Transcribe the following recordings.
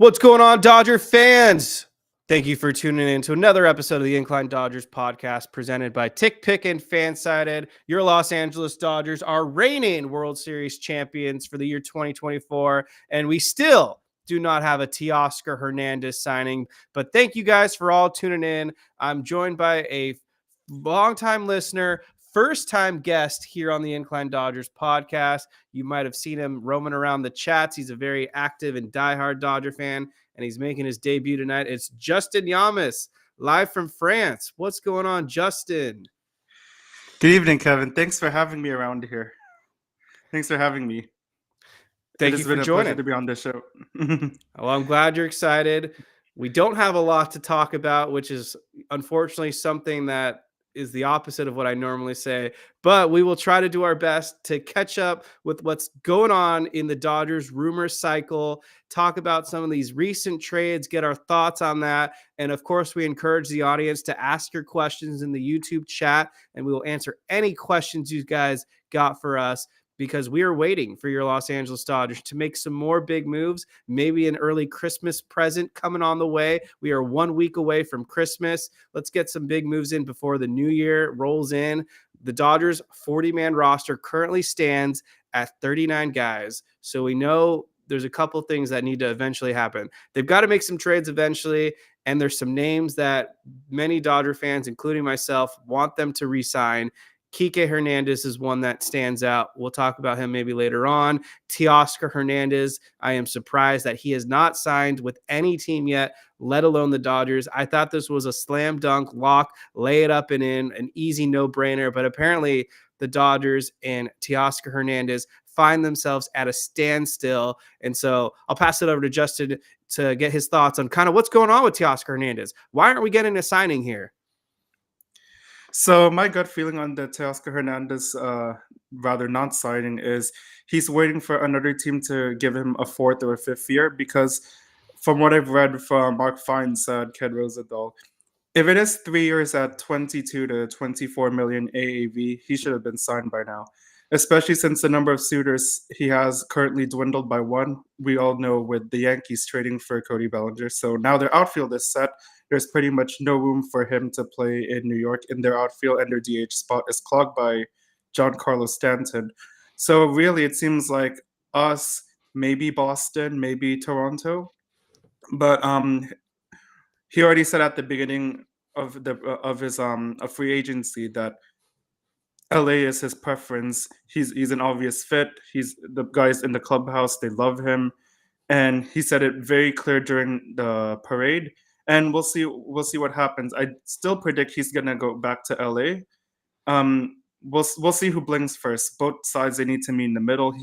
What's going on, Dodger fans? Thank you for tuning in to another episode of the Incline Dodgers podcast presented by Tick Pick and Fansided. Your Los Angeles Dodgers are reigning World Series champions for the year 2024, and we still do not have a Teoscar Hernandez signing. But thank you guys for all tuning in. I'm joined by a longtime listener, first-time guest here on the Incline Dodgers podcast. You might have seen him roaming around the chats. He's a very active and diehard Dodger fan, and he's making his debut tonight. It's Justin Yamas, live from France. What's going on, Justin? Good evening, Kevin. Thanks for having me around here. Thanks for having me. Thank you for joining. It's been a pleasure to be on this show. Well, I'm glad you're excited. We don't have a lot to talk about, which is unfortunately something that is the opposite of what I normally say, but we will try to do our best to catch up with what's going on in the Dodgers rumor cycle, talk about some of these recent trades, get our thoughts on that. And of course, we encourage the audience to ask your questions in the YouTube chat, and we will answer any questions you guys got for us, because we are waiting for your Los Angeles Dodgers to make some more big moves, maybe an early Christmas present coming on the way. We are 1 week away from Christmas. Let's get some big moves in before the new year rolls in. The Dodgers 40-man roster currently stands at 39 guys. So we know there's a couple things that need to eventually happen. They've got to make some trades eventually, and there's some names that many Dodger fans, including myself, want them to re-sign. Kike Hernandez is one that stands out. We'll talk about him maybe later on. Teoscar Hernandez, I am surprised that he has not signed with any team yet, let alone the Dodgers. I thought this was a slam dunk lock, lay it up and in, an easy no-brainer, but apparently the Dodgers and Teoscar Hernandez find themselves at a standstill. And so I'll pass it over to Justin to get his thoughts on kind of what's going on with Teoscar Hernandez. Why aren't we getting a signing here? So my gut feeling on the Teoscar Hernandez rather not signing is he's waiting for another team to give him a fourth or a fifth year, because from what I've read from Mark Fine said, Ken Rosenthal, if it is 3 years at 22 to 24 million AAV, he should have been signed by now, especially since the number of suitors he has currently dwindled by one. We all know with the Yankees trading for Cody Bellinger. So now their outfield is set. There's pretty much no room for him to play in New York in their outfield, and their DH spot is clogged by Giancarlo Stanton. So really, it seems like us, maybe Boston, maybe Toronto. But he already said at the beginning of his free agency that LA is his preference. He's an obvious fit. He's the guys in the clubhouse, they love him, and he said it very clear during the parade. And we'll see what happens. I still predict he's gonna go back to LA. We'll see who blinks first. Both sides, they need to meet in the middle.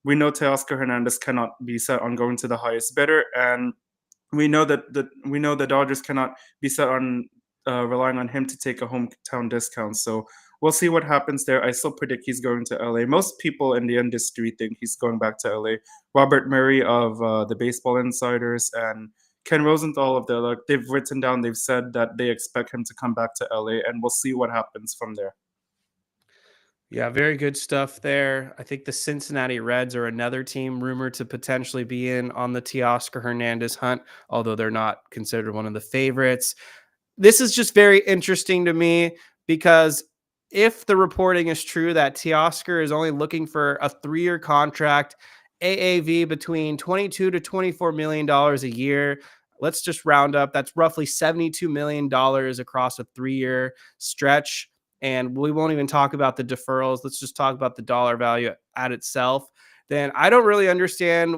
We know Teoscar Hernandez cannot be set on going to the highest bidder, and we know that the Dodgers cannot be set on relying on him to take a hometown discount. So we'll see what happens there. I still predict he's going to LA. Most people in the industry think he's going back to LA. Robert Murray of the Baseball Insiders and Ken Rosenthal of they've written down, they've said that they expect him to come back to LA, and we'll see what happens from there. Yeah, very good stuff there. I think the Cincinnati Reds are another team rumored to potentially be in on the Teoscar Hernandez hunt, although they're not considered one of the favorites. This is just very interesting to me, because if the reporting is true that Teoscar is only looking for a 3-year contract, AAV between $22 to $24 million a year, let's just round up. That's roughly $72 million across a 3-year stretch. And we won't even talk about the deferrals. Let's just talk about the dollar value at itself. Then I don't really understand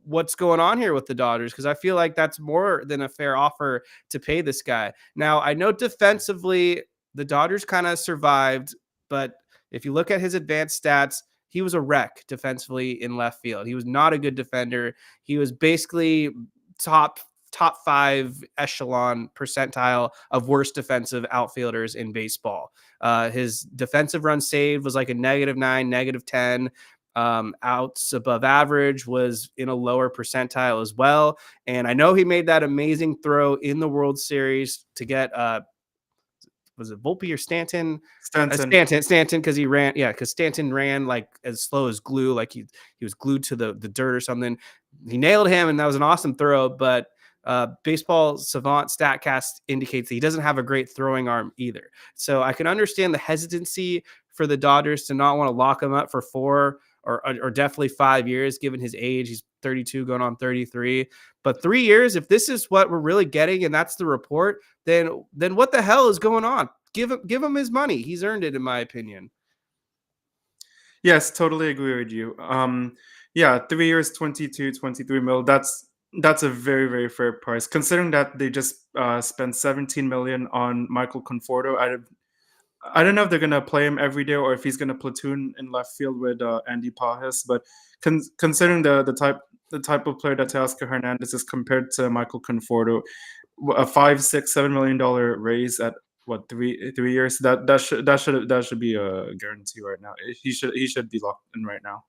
what's going on here with the Dodgers, because I feel like that's more than a fair offer to pay this guy. Now, I know defensively, the Dodgers kind of survived, but if you look at his advanced stats, he was a wreck defensively in left field. He was not a good defender. He was basically top 5 echelon percentile of worst defensive outfielders in baseball. His defensive run saved was like a -9, -10. Outs above average was in a lower percentile as well. And I know he made that amazing throw in the World Series to get was it Volpe or Stanton? Stanton. Stanton, because he ran, yeah, because Stanton ran like as slow as glue, like he was glued to the dirt or something. He nailed him, and that was an awesome throw. But Baseball Savant Statcast indicates that he doesn't have a great throwing arm either. So I can understand the hesitancy for the Dodgers to not want to lock him up for 4 or definitely 5 years, given his age. He's 32 going on 33. But 3 years, if this is what we're really getting and that's the report, then what the hell is going on? Give him his money. He's earned it, in my opinion. Yes, totally agree with you. Yeah, 3 years, 22, 23 mil. That's a very, very fair price, considering that they just spent 17 million on Michael Conforto. I don't know if they're gonna play him every day or if he's gonna platoon in left field with Andy Pajes. But considering the type of player that Teoscar Hernandez is compared to Michael Conforto, a $5, $6, $7 million raise at what 3 years, that should be a guarantee right now. He should be locked in right now.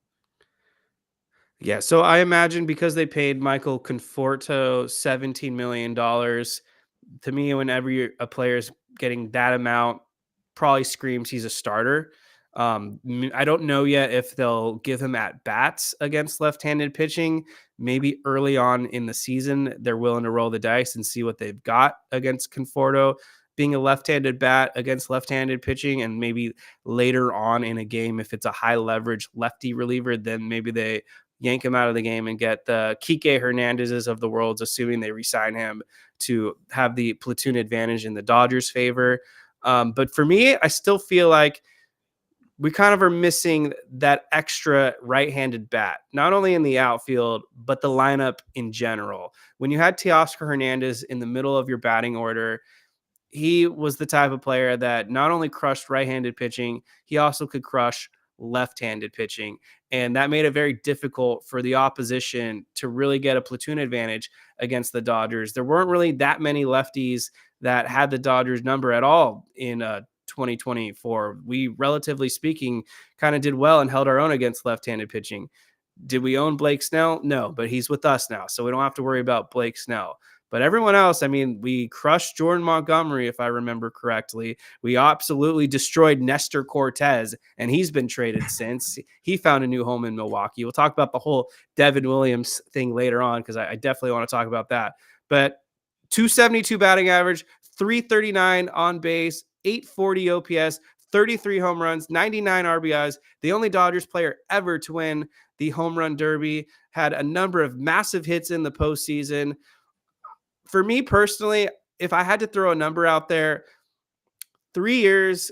Yeah, so I imagine because they paid Michael Conforto $17 million, to me, whenever a player's getting that amount, probably screams he's a starter. I don't know yet if they'll give him at bats against left-handed pitching. Maybe early on in the season, they're willing to roll the dice and see what they've got against Conforto being a left-handed bat against left-handed pitching, and maybe later on in a game, if it's a high leverage lefty reliever, then maybe they yank him out of the game and get the Kike Hernandezes of the world, assuming they re-sign him to have the platoon advantage in the Dodgers' favor. But for me, I still feel like we kind of are missing that extra right-handed bat, not only in the outfield, but the lineup in general. When you had Teoscar Hernandez in the middle of your batting order, he was the type of player that not only crushed right-handed pitching, he also could crush left-handed pitching. And that made it very difficult for the opposition to really get a platoon advantage against the Dodgers. There weren't really that many lefties that had the Dodgers number at all in 2024. We, relatively speaking, kind of did well and held our own against left-handed pitching. Did we own Blake Snell? No, but he's with us now, so we don't have to worry about Blake Snell. But everyone else, I mean, we crushed Jordan Montgomery, if I remember correctly. We absolutely destroyed Nestor Cortez, and he's been traded since. He found a new home in Milwaukee. We'll talk about the whole Devin Williams thing later on, because I definitely want to talk about that. But 272 batting average, 339 on base, 840 OPS, 33 home runs, 99 RBIs. The only Dodgers player ever to win the home run derby, had a number of massive hits in the postseason. For me personally, if I had to throw a number out there, 3 years,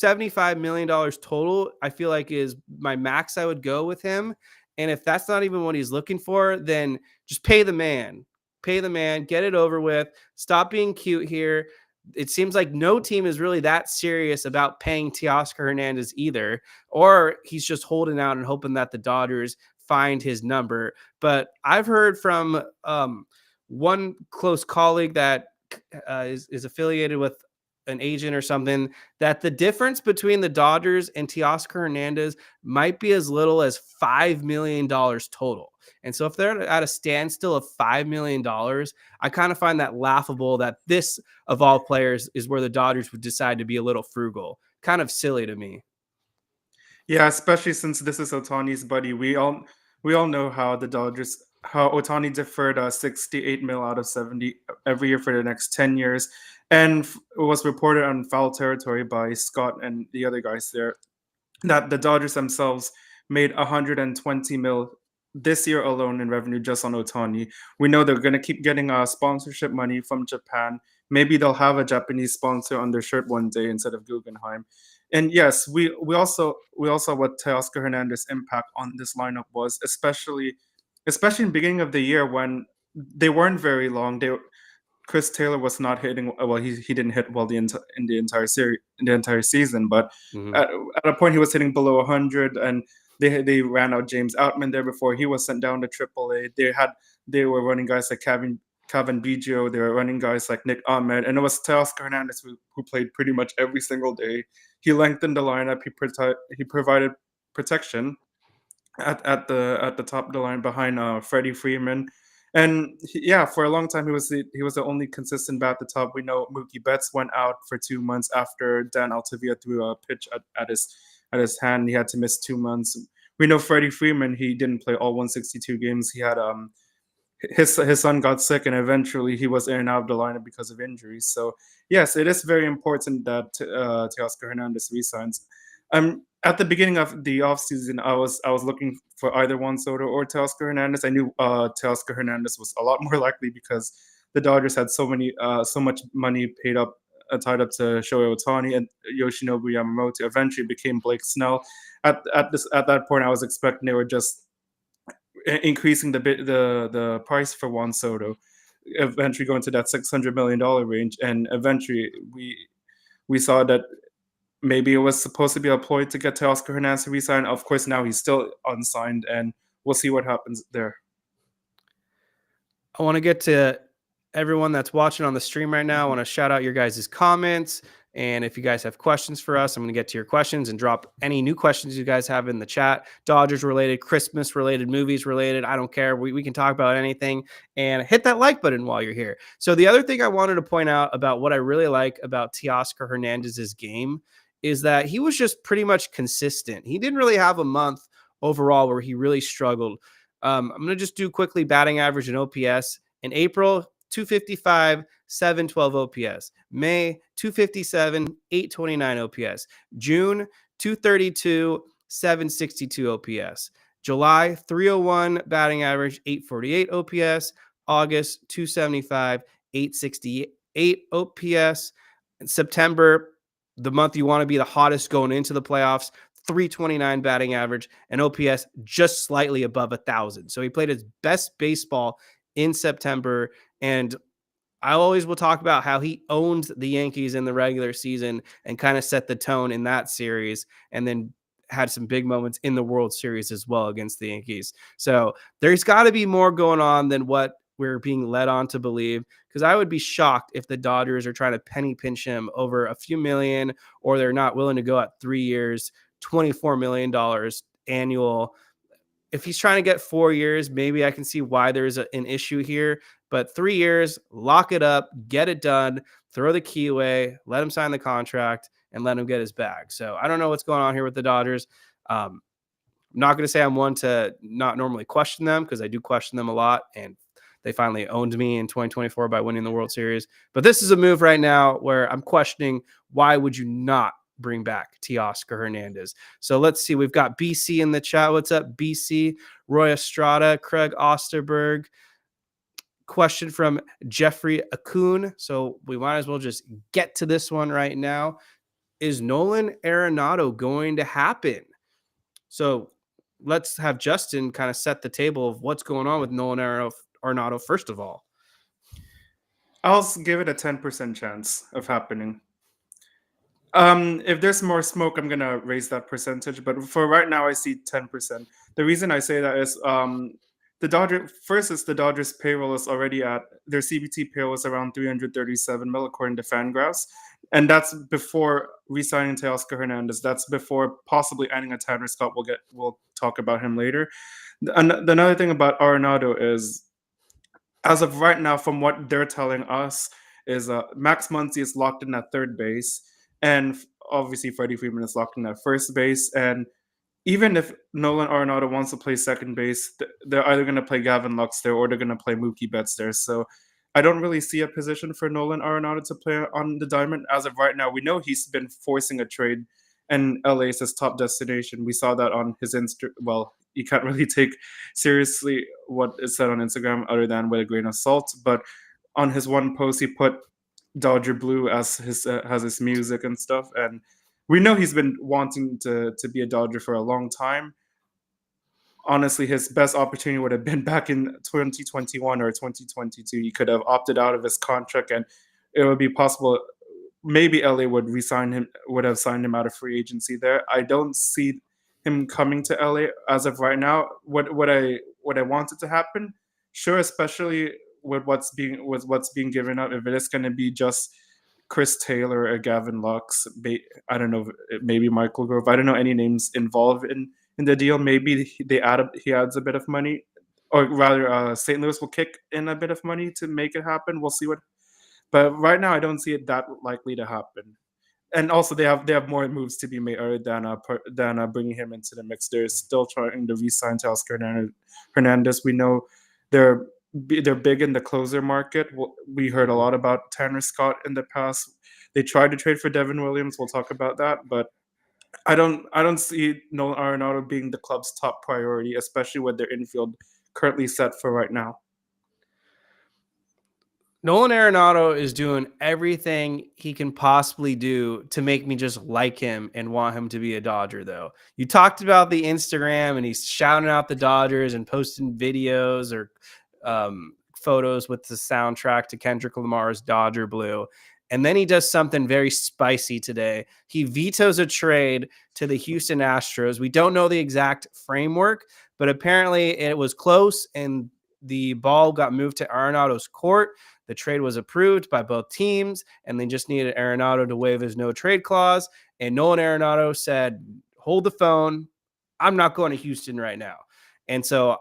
$75 million total, I feel like is my max I would go with him. And if that's not even what he's looking for, then just pay the man. Pay the man, get it over with. Stop being cute here. It seems like no team is really that serious about paying Teoscar Hernandez either, or he's just holding out and hoping that the Dodgers find his number. But I've heard from one close colleague that is affiliated with an agent or something, that the difference between the Dodgers and Teoscar Hernandez might be as little as $5 million total. And so if they're at a standstill of $5 million, I kind of find that laughable that this, of all players, is where the Dodgers would decide to be a little frugal. Kind of silly to me. Yeah, especially since this is Otani's buddy. We all know how Otani deferred 68 mil out of 70 every year for the next 10 years. And it was reported on Foul Territory by Scott and the other guys there that the Dodgers themselves made 120 mil this year alone in revenue just on Otani. We know they're going to keep getting sponsorship money from Japan. Maybe they'll have a Japanese sponsor on their shirt one day instead of Guggenheim. And yes, we also what Teoscar Hernandez's impact on this lineup was, especially in the beginning of the year when they weren't very long. Chris Taylor was not hitting well. He didn't hit well in the entire series, in the entire season. But at a point, he was hitting below 100, and they ran out James Outman there before he was sent down to AAA. They were running guys like Cavan Biggio. They were running guys like Nick Ahmed, and it was Teoscar Hernandez who played pretty much every single day. He lengthened the lineup. He provided protection at the top of the line behind Freddie Freeman. And for a long time he was the only consistent bat at the top. We know Mookie Betts went out for 2 months after Dan Altavia threw a pitch at his hand. He had to miss 2 months. We know Freddie Freeman, he didn't play all 162 games. He had his son got sick, and eventually he was in and out of the lineup because of injuries. So yes, it is very important that Teoscar Hernandez resigns. At the beginning of the offseason, I was looking for either Juan Soto or Teoscar Hernandez. I knew Teoscar Hernandez was a lot more likely because the Dodgers had so much money tied up to Shohei Ohtani and Yoshinobu Yamamoto. Eventually became Blake Snell. At that point, I was expecting they were just increasing the price for Juan Soto, eventually going to that $600 million range, and eventually we saw that maybe it was supposed to be a ploy to get Teoscar Hernandez to resign. Of course, now he's still unsigned, and we'll see what happens there. I want to get to everyone that's watching on the stream right now. I want to shout out your guys' comments. And if you guys have questions for us, I'm going to get to your questions and drop any new questions you guys have in the chat. Dodgers related, Christmas related, movies related. I don't care. We can talk about anything, and hit that like button while you're here. So the other thing I wanted to point out about what I really like about Teoscar Hernandez's game is that he was just pretty much consistent. He didn't really have a month overall where he really struggled. I'm going to just do quickly batting average and OPS. In April, 255, 712 OPS. May, 257, 829 OPS. June, 232, 762 OPS. July, 301 batting average, 848 OPS. August, 275, 868 OPS. In September, the month you want to be the hottest going into the playoffs, 329 batting average, and OPS just slightly above 1,000. So he played his best baseball in September, and I always will talk about how he owned the Yankees in the regular season and kind of set the tone in that series, and then had some big moments in the World Series as well against the Yankees. So there's got to be more going on than what we're being led on to believe, because I would be shocked if the Dodgers are trying to penny pinch him over a few million, or they're not willing to go at 3 years, $24 million annual. If he's trying to get 4 years, maybe I can see why there's an issue here. But 3 years, lock it up, get it done, throw the key away, let him sign the contract, and let him get his bag. So I don't know what's going on here with the Dodgers. I'm not going to say I'm one to not normally question them, because I do question them a lot, and they finally owned me in 2024 by winning the World Series. But this is a move right now where I'm questioning, why would you not bring back Teoscar Hernandez? So let's see. We've got BC in the chat. What's up, BC? Roy Estrada, Craig Osterberg. Question from Jeffrey Akun. So we might as well just get to this one right now. Is Nolan Arenado going to happen? So let's have Justin kind of set the table of what's going on with Nolan Arenado first of all. I'll give it a 10% chance of happening. If there's more smoke, I'm gonna raise that percentage. But for right now, I see 10%. The reason I say that is the Dodgers payroll is already at their CBT payroll is around 337 mil according to Fangraphs, and that's before re-signing Teoscar Hernandez. That's before possibly adding a Tanner Scott. We'll talk about him later. Another thing about Arenado is, as of right now, from what they're telling us, is Max Muncy is locked in at third base, and obviously Freddie Freeman is locked in at first base. And even if Nolan Arado wants to play second base, they're either going to play Gavin Lux there or they're going to play Mookie Betts there. So I don't really see a position for Nolan Arado to play on the diamond. As of right now, we know he's been forcing a trade, and LA is his top destination. We saw that on his Well, you can't really take seriously what is said on Instagram other than with a grain of salt. But on his one post, he put Dodger Blue as his music and stuff, and we know he's been wanting to be a Dodger for a long time. Honestly, his best opportunity would have been back in 2021 or 2022. He could have opted out of his contract, and it would be possible. Maybe LA would have signed him out of free agency there. I don't see him coming to LA as of right now. What I wanted to happen, sure, especially with what's being given up. If it is going to be just Chris Taylor or Gavin Lux, I don't know, maybe Michael Grove. I don't know any names involved in the deal. Maybe he adds a bit of money. or rather, St. Louis will kick in a bit of money to make it happen. We'll see what, but right now I don't see it that likely to happen. And also they have more moves to be made other than bringing him into the mix. They're still trying to re-sign Teoscar Hernandez. We know they're they're big in the closer market. We heard a lot about Tanner Scott in the past. They tried to trade for Devin Williams. We'll talk about that, but I don't see Nolan Arenado being the club's top priority, especially with their infield currently set for right now. Nolan Arenado is doing everything he can possibly do to make me just like him and want him to be a Dodger, though. You talked about the Instagram, and he's shouting out the Dodgers and posting videos or photos with the soundtrack to Kendrick Lamar's Dodger Blue. And then he does something very spicy today. He vetoes a trade to the Houston Astros. We don't know the exact framework, but apparently it was close, and the ball got moved to Arenado's court. The trade was approved by both teams, and they just needed Arenado to waive his no trade clause. And Nolan Arenado said, hold the phone. I'm not going to Houston right now. And so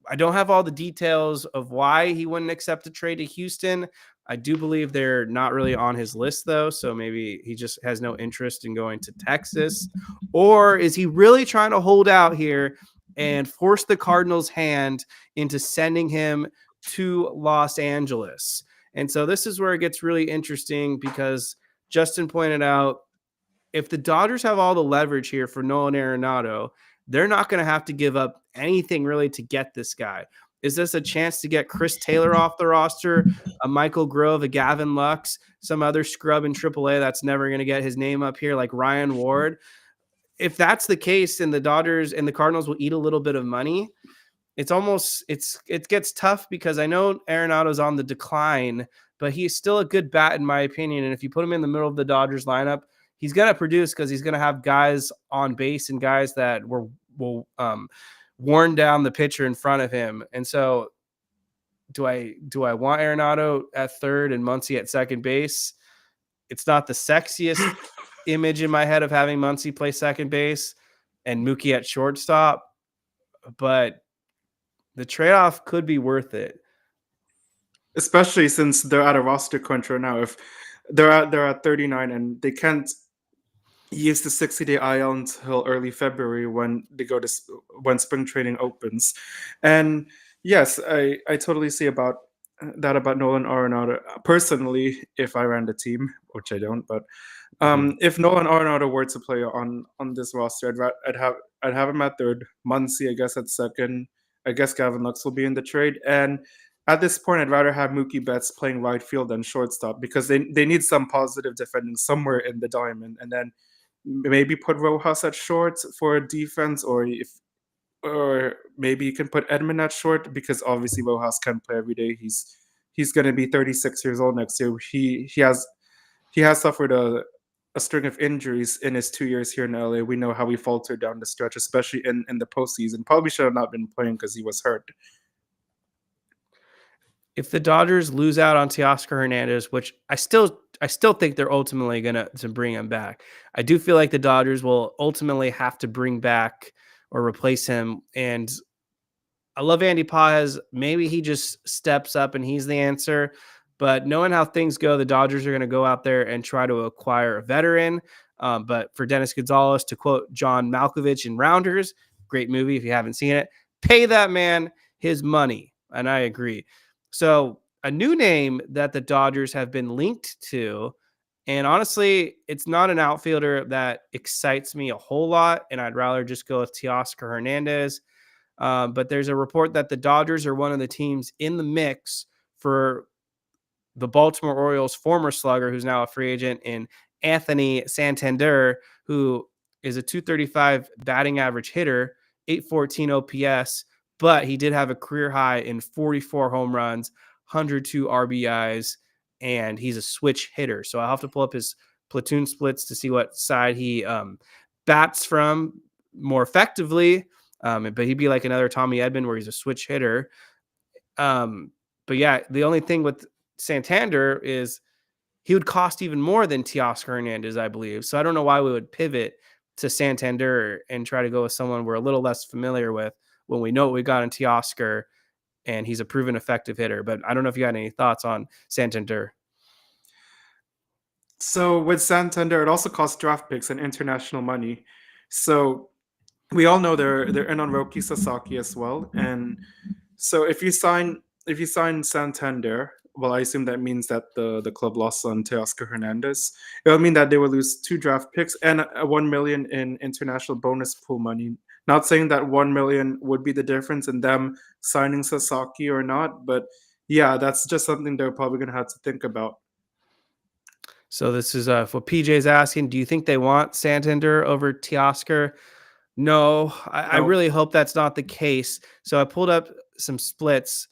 I don't have all the details of why he wouldn't accept a trade to Houston. I do believe they're not really on his list, though. So maybe he just has no interest in going to Texas. Or is he really trying to hold out here and force the Cardinals' hand into sending him to Los Angeles? And so this is where it gets really interesting, because Justin pointed out, if the Dodgers have all the leverage here for Nolan Arenado, they're not going to have to give up anything really to get this guy. Is this a chance to get Chris Taylor off the roster, a Michael Grove, a Gavin Lux, some other scrub in AAA that's never going to get his name up here like Ryan Ward? If that's the case, and the Dodgers and the Cardinals will eat a little bit of money, it gets tough, because I know Arenado's on the decline, but he's still a good bat in my opinion. And if you put him in the middle of the Dodgers lineup, he's going to produce, because he's going to have guys on base and guys that will worn down the pitcher in front of him. And so do I want Arenado at third and Muncy at second base? It's not the sexiest image in my head of having Muncy play second base and Mookie at shortstop, but the trade-off could be worth it. Especially since they're at a roster crunch right now. If they're at 39 and they can't use the 60-day IL until early February when when spring training opens. And yes, I totally see about Nolan Arenado. Personally, if I ran the team, which I don't, but if Nolan Arenado were to play on this roster, I'd have him at third, Muncy, I guess, at second. I guess Gavin Lux will be in the trade. And at this point, I'd rather have Mookie Betts playing right field than shortstop, because they need some positive defending somewhere in the diamond. And then maybe put Rojas at short for defense, or maybe you can put Edman at short, because obviously Rojas can't play every day. He's going to be 36 years old next year. He has suffered a string of injuries in his 2 years here in LA. We know how he faltered down the stretch, especially in the postseason. Probably should have not been playing because he was hurt. If the Dodgers lose out on Teoscar Hernandez, which I still think they're ultimately going to bring him back, I do feel like the Dodgers will ultimately have to bring back or replace him. And I love Andy Paez. Maybe he just steps up and he's the answer. But knowing how things go, the Dodgers are going to go out there and try to acquire a veteran. But for Dennis Gonzalez, to quote John Malkovich in Rounders, great movie if you haven't seen it, pay that man his money. And I agree. So a new name that the Dodgers have been linked to, and honestly, it's not an outfielder that excites me a whole lot, and I'd rather just go with Teoscar Hernandez. But there's a report that the Dodgers are one of the teams in the mix for the Baltimore Orioles' former slugger, who's now a free agent, in Anthony Santander, who is a .235 batting average hitter, .814 OPS, but he did have a career high in 44 home runs, 102 RBIs, and he's a switch hitter. So I'll have to pull up his platoon splits to see what side he bats from more effectively. But he'd be like another Tommy Edman, where he's a switch hitter. But yeah, the only thing with Santander is he would cost even more than Teoscar Hernandez, I believe. So I don't know why we would pivot to Santander and try to go with someone we're a little less familiar with. when we know what we got in Teoscar, and he's a proven effective hitter. But I don't know if you got any thoughts on Santander. So with Santander, it also costs draft picks and international money. So we all know they're in on Roki Sasaki as well. And so if you sign Santander, well, I assume that means that the club lost on Teoscar Hernandez. It would mean that they will lose 2 draft picks and a 1 million in international bonus pool money. Not saying that 1 million would be the difference in them signing Sasaki or not, but yeah, that's just something they're probably going to have to think about. So this is what PJ's asking. Do you think they want Santander over Teoscar? No, I No. really hope that's not the case. So I pulled up some splits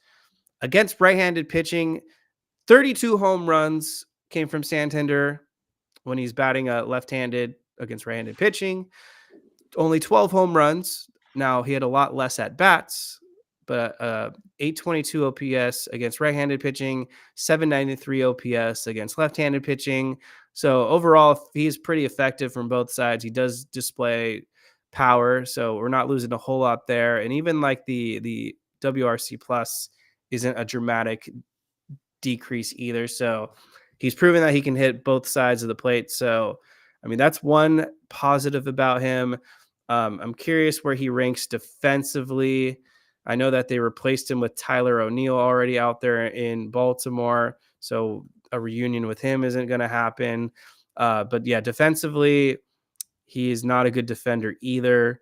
against right-handed pitching. 32 home runs came from Santander when he's batting left-handed against right-handed pitching. Only 12 home runs. Now, he had a lot less at bats, but 822 OPS against right-handed pitching, 793 OPS against left-handed pitching. So overall, he's pretty effective from both sides. He does display power, so we're not losing a whole lot there. And even like the WRC plus isn't a dramatic decrease either. So he's proven that he can hit both sides of the plate. So, I mean, that's one positive about him. I'm curious where he ranks defensively. I know that they replaced him with Tyler O'Neill already out there in Baltimore. So a reunion with him isn't going to happen. But yeah, defensively, he is not a good defender either.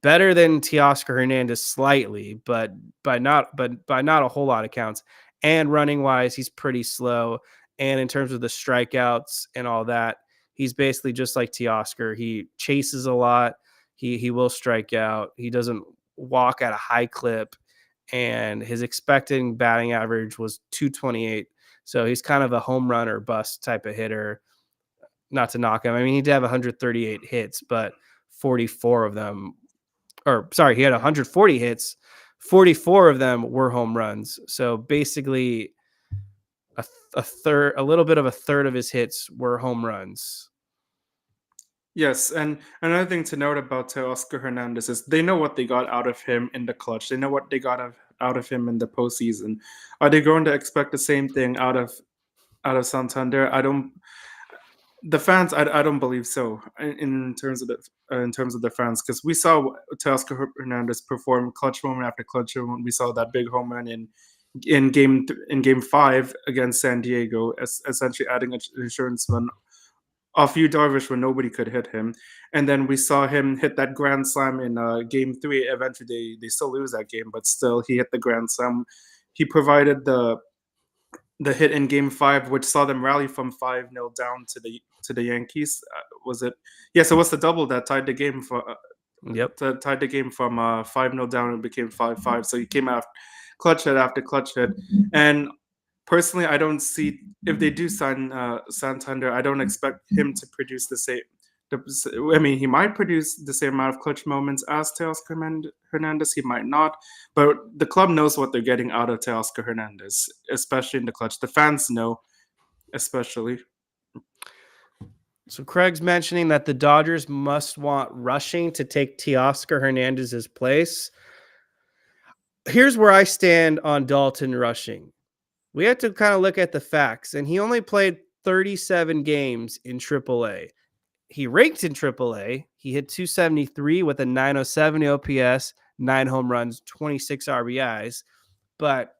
Better than Teoscar Hernandez slightly, but by not a whole lot of counts. And running wise, he's pretty slow. And in terms of the strikeouts and all that, he's basically just like Teoscar. He chases a lot. He will strike out. He doesn't walk at a high clip. And his expected batting average was 228. So he's kind of a home run or bust type of hitter. Not to knock him. I mean, he did have 138 hits, but 44 of them, or sorry, he had 140 hits. 44 of them were home runs. So basically a little bit of a third of his hits were home runs. Yes, and another thing to note about Teoscar Hernandez is they know what they got out of him in the clutch. They know what they got out of him in the postseason. Are they going to expect the same thing out of Santander? The fans, I don't believe so. In terms of the fans, because we saw Teoscar Hernandez perform clutch moment after clutch moment. We saw that big home run in game 5 against San Diego, essentially adding an insurance run off Yu Darvish when nobody could hit him. And then we saw him hit that grand slam in game 3. Eventually, they still lose that game, but still, he hit the grand slam. He provided the hit in game 5, which saw them rally from 5-0 down to the Yankees. Was it? Yes, it was the double that tied the game for. Tied the game from 5-0 down and became 5-5. So he came out clutch hit after clutch hit. And personally, I don't see, if they do sign Santander, I don't expect him to produce the same. I mean, he might produce the same amount of clutch moments as Teoscar Hernandez. He might not, but the club knows what they're getting out of Teoscar Hernandez, especially in the clutch. The fans know, especially. So Craig's mentioning that the Dodgers must want rushing to take Teoscar Hernandez's place. Here's where I stand on Dalton rushing. We have to kind of look at the facts, and he only played 37 games in AAA. He ranked in AAA. He hit 273 with a 907 OPS, 9 home runs, 26 RBIs. But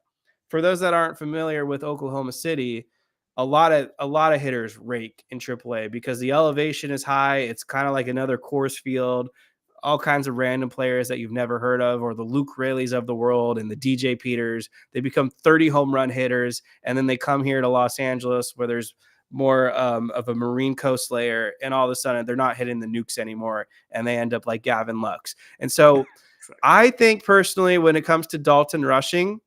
for those that aren't familiar with Oklahoma City, a lot of hitters rake in AAA because the elevation is high. It's kind of like another Coors Field. All kinds of random players that you've never heard of, or the Luke Rayleys of the world and the DJ Peters. They become 30 home run hitters, and then they come here to Los Angeles where there's more of a Marine Coast layer, and all of a sudden they're not hitting the nukes anymore, and they end up like Gavin Lux. And so I think personally, when it comes to Dalton rushing,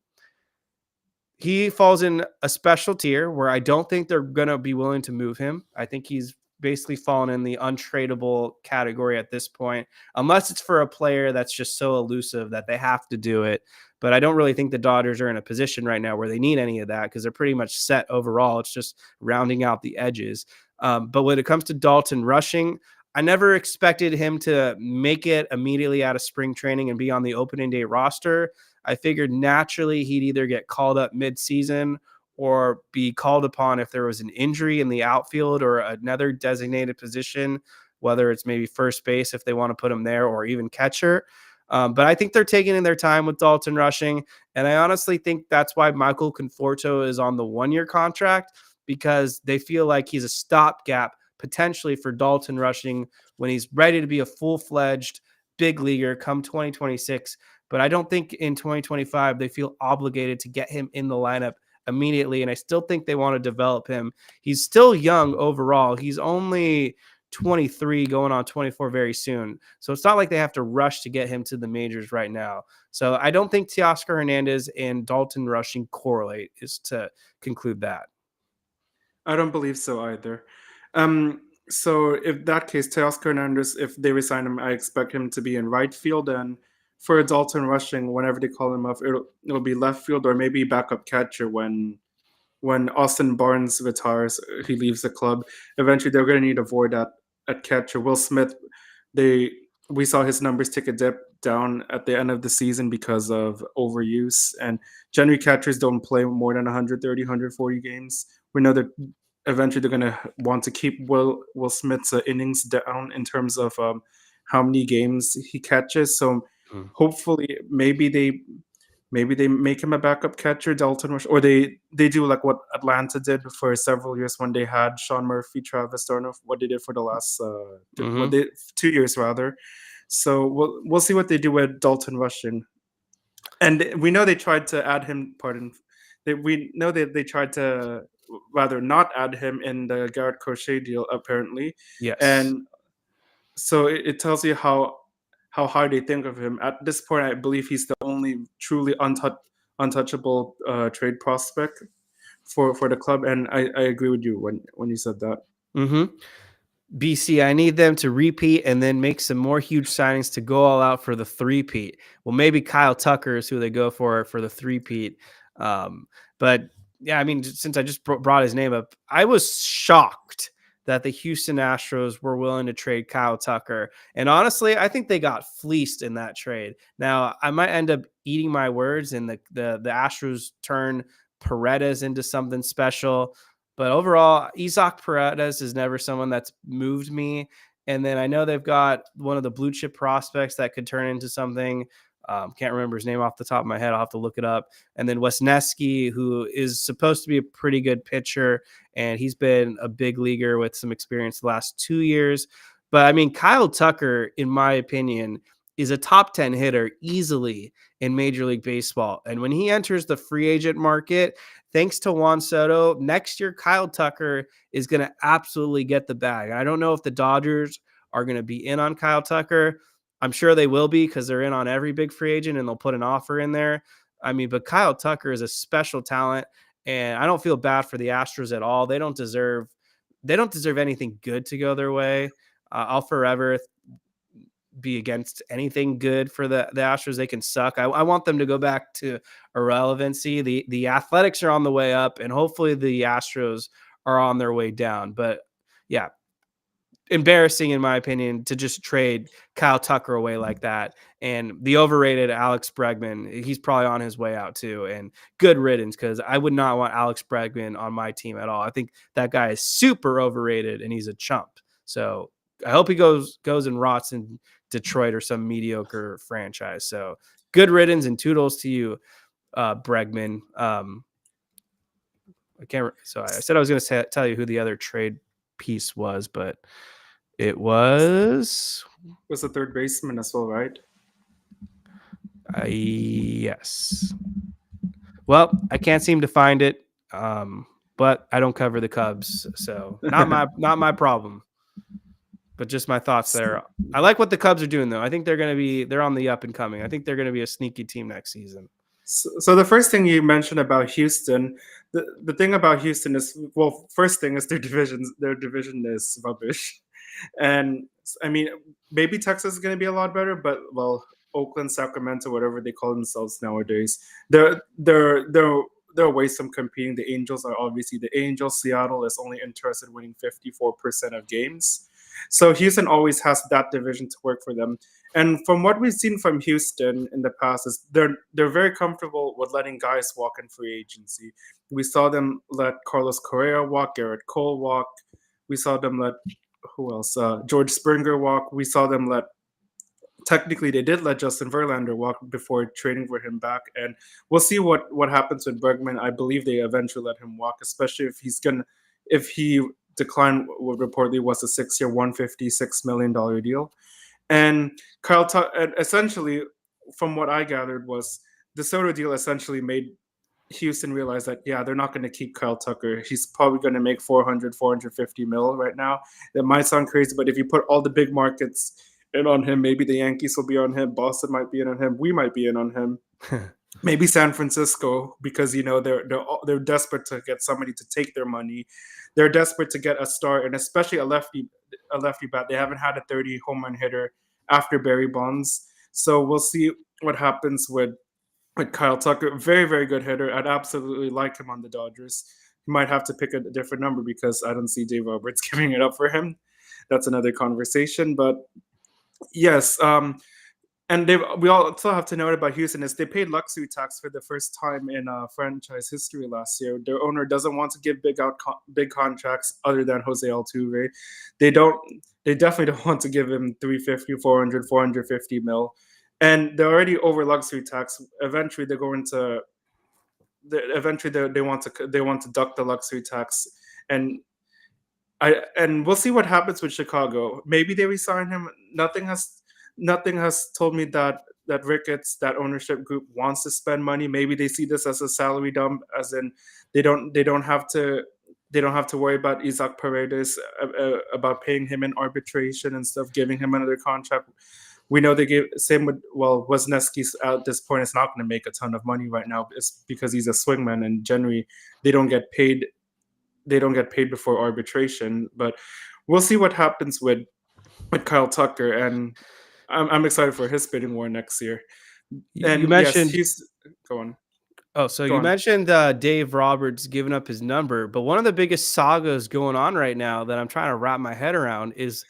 he falls in a special tier where I don't think they're going to be willing to move him. I think he's basically fallen in the untradeable category at this point, unless it's for a player that's just so elusive that they have to do it. But I don't really think the Dodgers are in a position right now where they need any of that because they're pretty much set overall. It's just rounding out the edges. But when it comes to Dalton rushing, I never expected him to make it immediately out of spring training and be on the opening day roster. I figured naturally he'd either get called up mid-season or be called upon if there was an injury in the outfield or another designated position, whether it's maybe first base if they want to put him there or even catcher. But I think they're taking in their time with Dalton Rushing. And I honestly think that's why Michael Conforto is on the 1-year contract, because they feel like he's a stopgap potentially for Dalton Rushing when he's ready to be a full-fledged big leaguer come 2026. But I don't think in 2025 they feel obligated to get him in the lineup immediately. And I still think they want to develop him. He's still young overall. He's only 23 going on 24 very soon. So it's not like they have to rush to get him to the majors right now. So I don't think Teoscar Hernandez and Dalton Rushing correlate, is to conclude that. I don't believe so either. So if that case, Teoscar Hernandez, if they resign him, I expect him to be in right field, and for Dalton Rushing, whenever they call him up, it'll be left field or maybe backup catcher when Austin Barnes retires, he leaves the club. Eventually, they're going to need a void at catcher. Will Smith, we saw his numbers take a dip down at the end of the season because of overuse, and generally catchers don't play more than 130, 140 games. We know that eventually they're going to want to keep Will Smith's innings down in terms of how many games he catches. So hopefully, maybe they make him a backup catcher, Dalton Rush, or they do like what Atlanta did for several years when they had Sean Murphy, Travis Darno, what they did for the last 2 years rather. So we'll see what they do with Dalton Rushing, and we know they tried to add him. We know that they tried to rather not add him in the Garrett Crochet deal apparently. Yes. And so it tells you how high they think of him. At this point, I believe he's the only truly untouchable trade prospect for the club, and I agree with you when you said that. BC, I need them to repeat and then make some more huge signings to go all out for the three-peat. Well, maybe Kyle Tucker is who they go for the three-peat. But yeah, I mean, since I just brought his name up, I was shocked that the Houston Astros were willing to trade Kyle Tucker. And honestly, I think they got fleeced in that trade. Now, I might end up eating my words and the Astros turn Paredes into something special. But overall, Isaac Paredes is never someone that's moved me. And then I know they've got one of the blue chip prospects that could turn into something. Can't remember his name off the top of my head. I'll have to look it up. And then Wesneski, who is supposed to be a pretty good pitcher, and he's been a big leaguer with some experience the last 2 years. But I mean, Kyle Tucker, in my opinion, is a top 10 hitter easily in Major League Baseball. And when he enters the free agent market, thanks to Juan Soto, next year Kyle Tucker is going to absolutely get the bag. I don't know if the Dodgers are going to be in on Kyle Tucker. I'm sure they will be because they're in on every big free agent and they'll put an offer in there. I mean, but Kyle Tucker is a special talent, and I don't feel bad for the Astros at all. They don't deserve anything good to go their way. I'll forever be against anything good for the Astros. They can suck. I want them to go back to irrelevancy. The Athletics are on the way up, and hopefully the Astros are on their way down. But yeah, embarrassing in my opinion to just trade Kyle Tucker away like that. And the overrated Alex Bregman, he's probably on his way out too. And good riddance, because I would not want Alex Bregman on my team at all. I think that guy is super overrated and he's a chump. So I hope he goes and rots in Detroit or some mediocre franchise. So good riddance and toodles to you, Bregman. I said I was going to tell you who the other trade piece was, but it was the third baseman as well, right? Yes. Well, I can't seem to find it, but I don't cover the Cubs, so not my problem. But just my thoughts there. I like what the Cubs are doing, though. I think they're on the up and coming. I think they're going to be a sneaky team next season. So the first thing you mentioned about Houston, the thing about Houston is, well, first thing is their division is rubbish. And I mean, maybe Texas is going to be a lot better, but well, Oakland, Sacramento, whatever they call themselves nowadays, they're away from competing. The Angels are obviously the Angels. Seattle is only interested in winning 54% of games. So Houston always has that division to work for them. And from what we've seen from Houston in the past, is they're very comfortable with letting guys walk in free agency. We saw them let Carlos Correa walk, Garrett Cole walk. We saw them let who else? George Springer walk. We saw them let technically they did let Justin Verlander walk before trading for him back, and we'll see what happens with Bergman. I believe they eventually let him walk, especially if he declined what reportedly was a 6-year, $156 million deal. And and essentially, from what I gathered, was the Soto deal essentially made Houston realize that yeah, they're not going to keep Kyle Tucker. He's probably going to make 450 mil right now. That might sound crazy, but if you put all the big markets in on him, maybe the Yankees will be on him, Boston might be in on him, we might be in on him. Maybe San Francisco, because they're desperate to get somebody to take their money. They're desperate to get a star, and especially a lefty bat. They haven't had a 30 home run hitter after Barry Bonds, so we'll see what happens with Kyle Tucker. Very, very good hitter. I'd absolutely like him on the Dodgers. He might have to pick a different number because I don't see Dave Roberts giving it up for him. That's another conversation. But yes, and we also have to note about Houston is they paid luxury tax for the first time in franchise history last year. Their owner doesn't want to give big contracts other than Jose Altuve. They definitely don't want to give him 350, 400, 450 mil. And they're already over luxury tax. Eventually, they're going to. They want to duck the luxury tax, and we'll see what happens with Chicago. Maybe they resign him. Nothing has told me that Ricketts, that ownership group, wants to spend money. Maybe they see this as a salary dump, as in they don't have to worry about Isaac Paredes, about paying him in arbitration and stuff, giving him another contract. We know they gave same with Wesneski at this point is not going to make a ton of money right now. It's because he's a swingman, and generally they don't get paid. They don't get paid before arbitration. But we'll see what happens with Kyle Tucker, and I'm excited for his bidding war next year. And you mentioned, yes, go on. Oh, so Go you on. mentioned Dave Roberts giving up his number, but one of the biggest sagas going on right now that I'm trying to wrap my head around is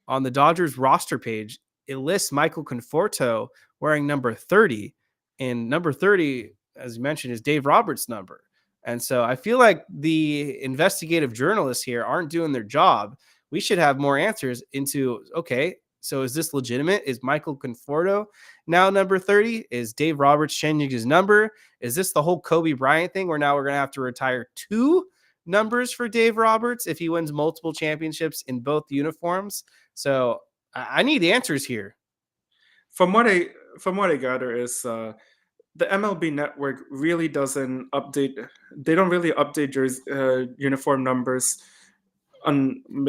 on the Dodgers roster page. It lists Michael Conforto wearing number 30, and number 30, as you mentioned, is Dave Roberts' number. And so I feel like the investigative journalists here aren't doing their job. We should have more answers into, okay, so is this legitimate? Is Michael Conforto now number 30? Is Dave Roberts changing his number? Is this the whole Kobe Bryant thing where now we're going to have to retire 2 numbers for Dave Roberts if he wins multiple championships in both uniforms? So I need answers here. From what I gather is the MLB network really doesn't update. They don't really update uniform numbers.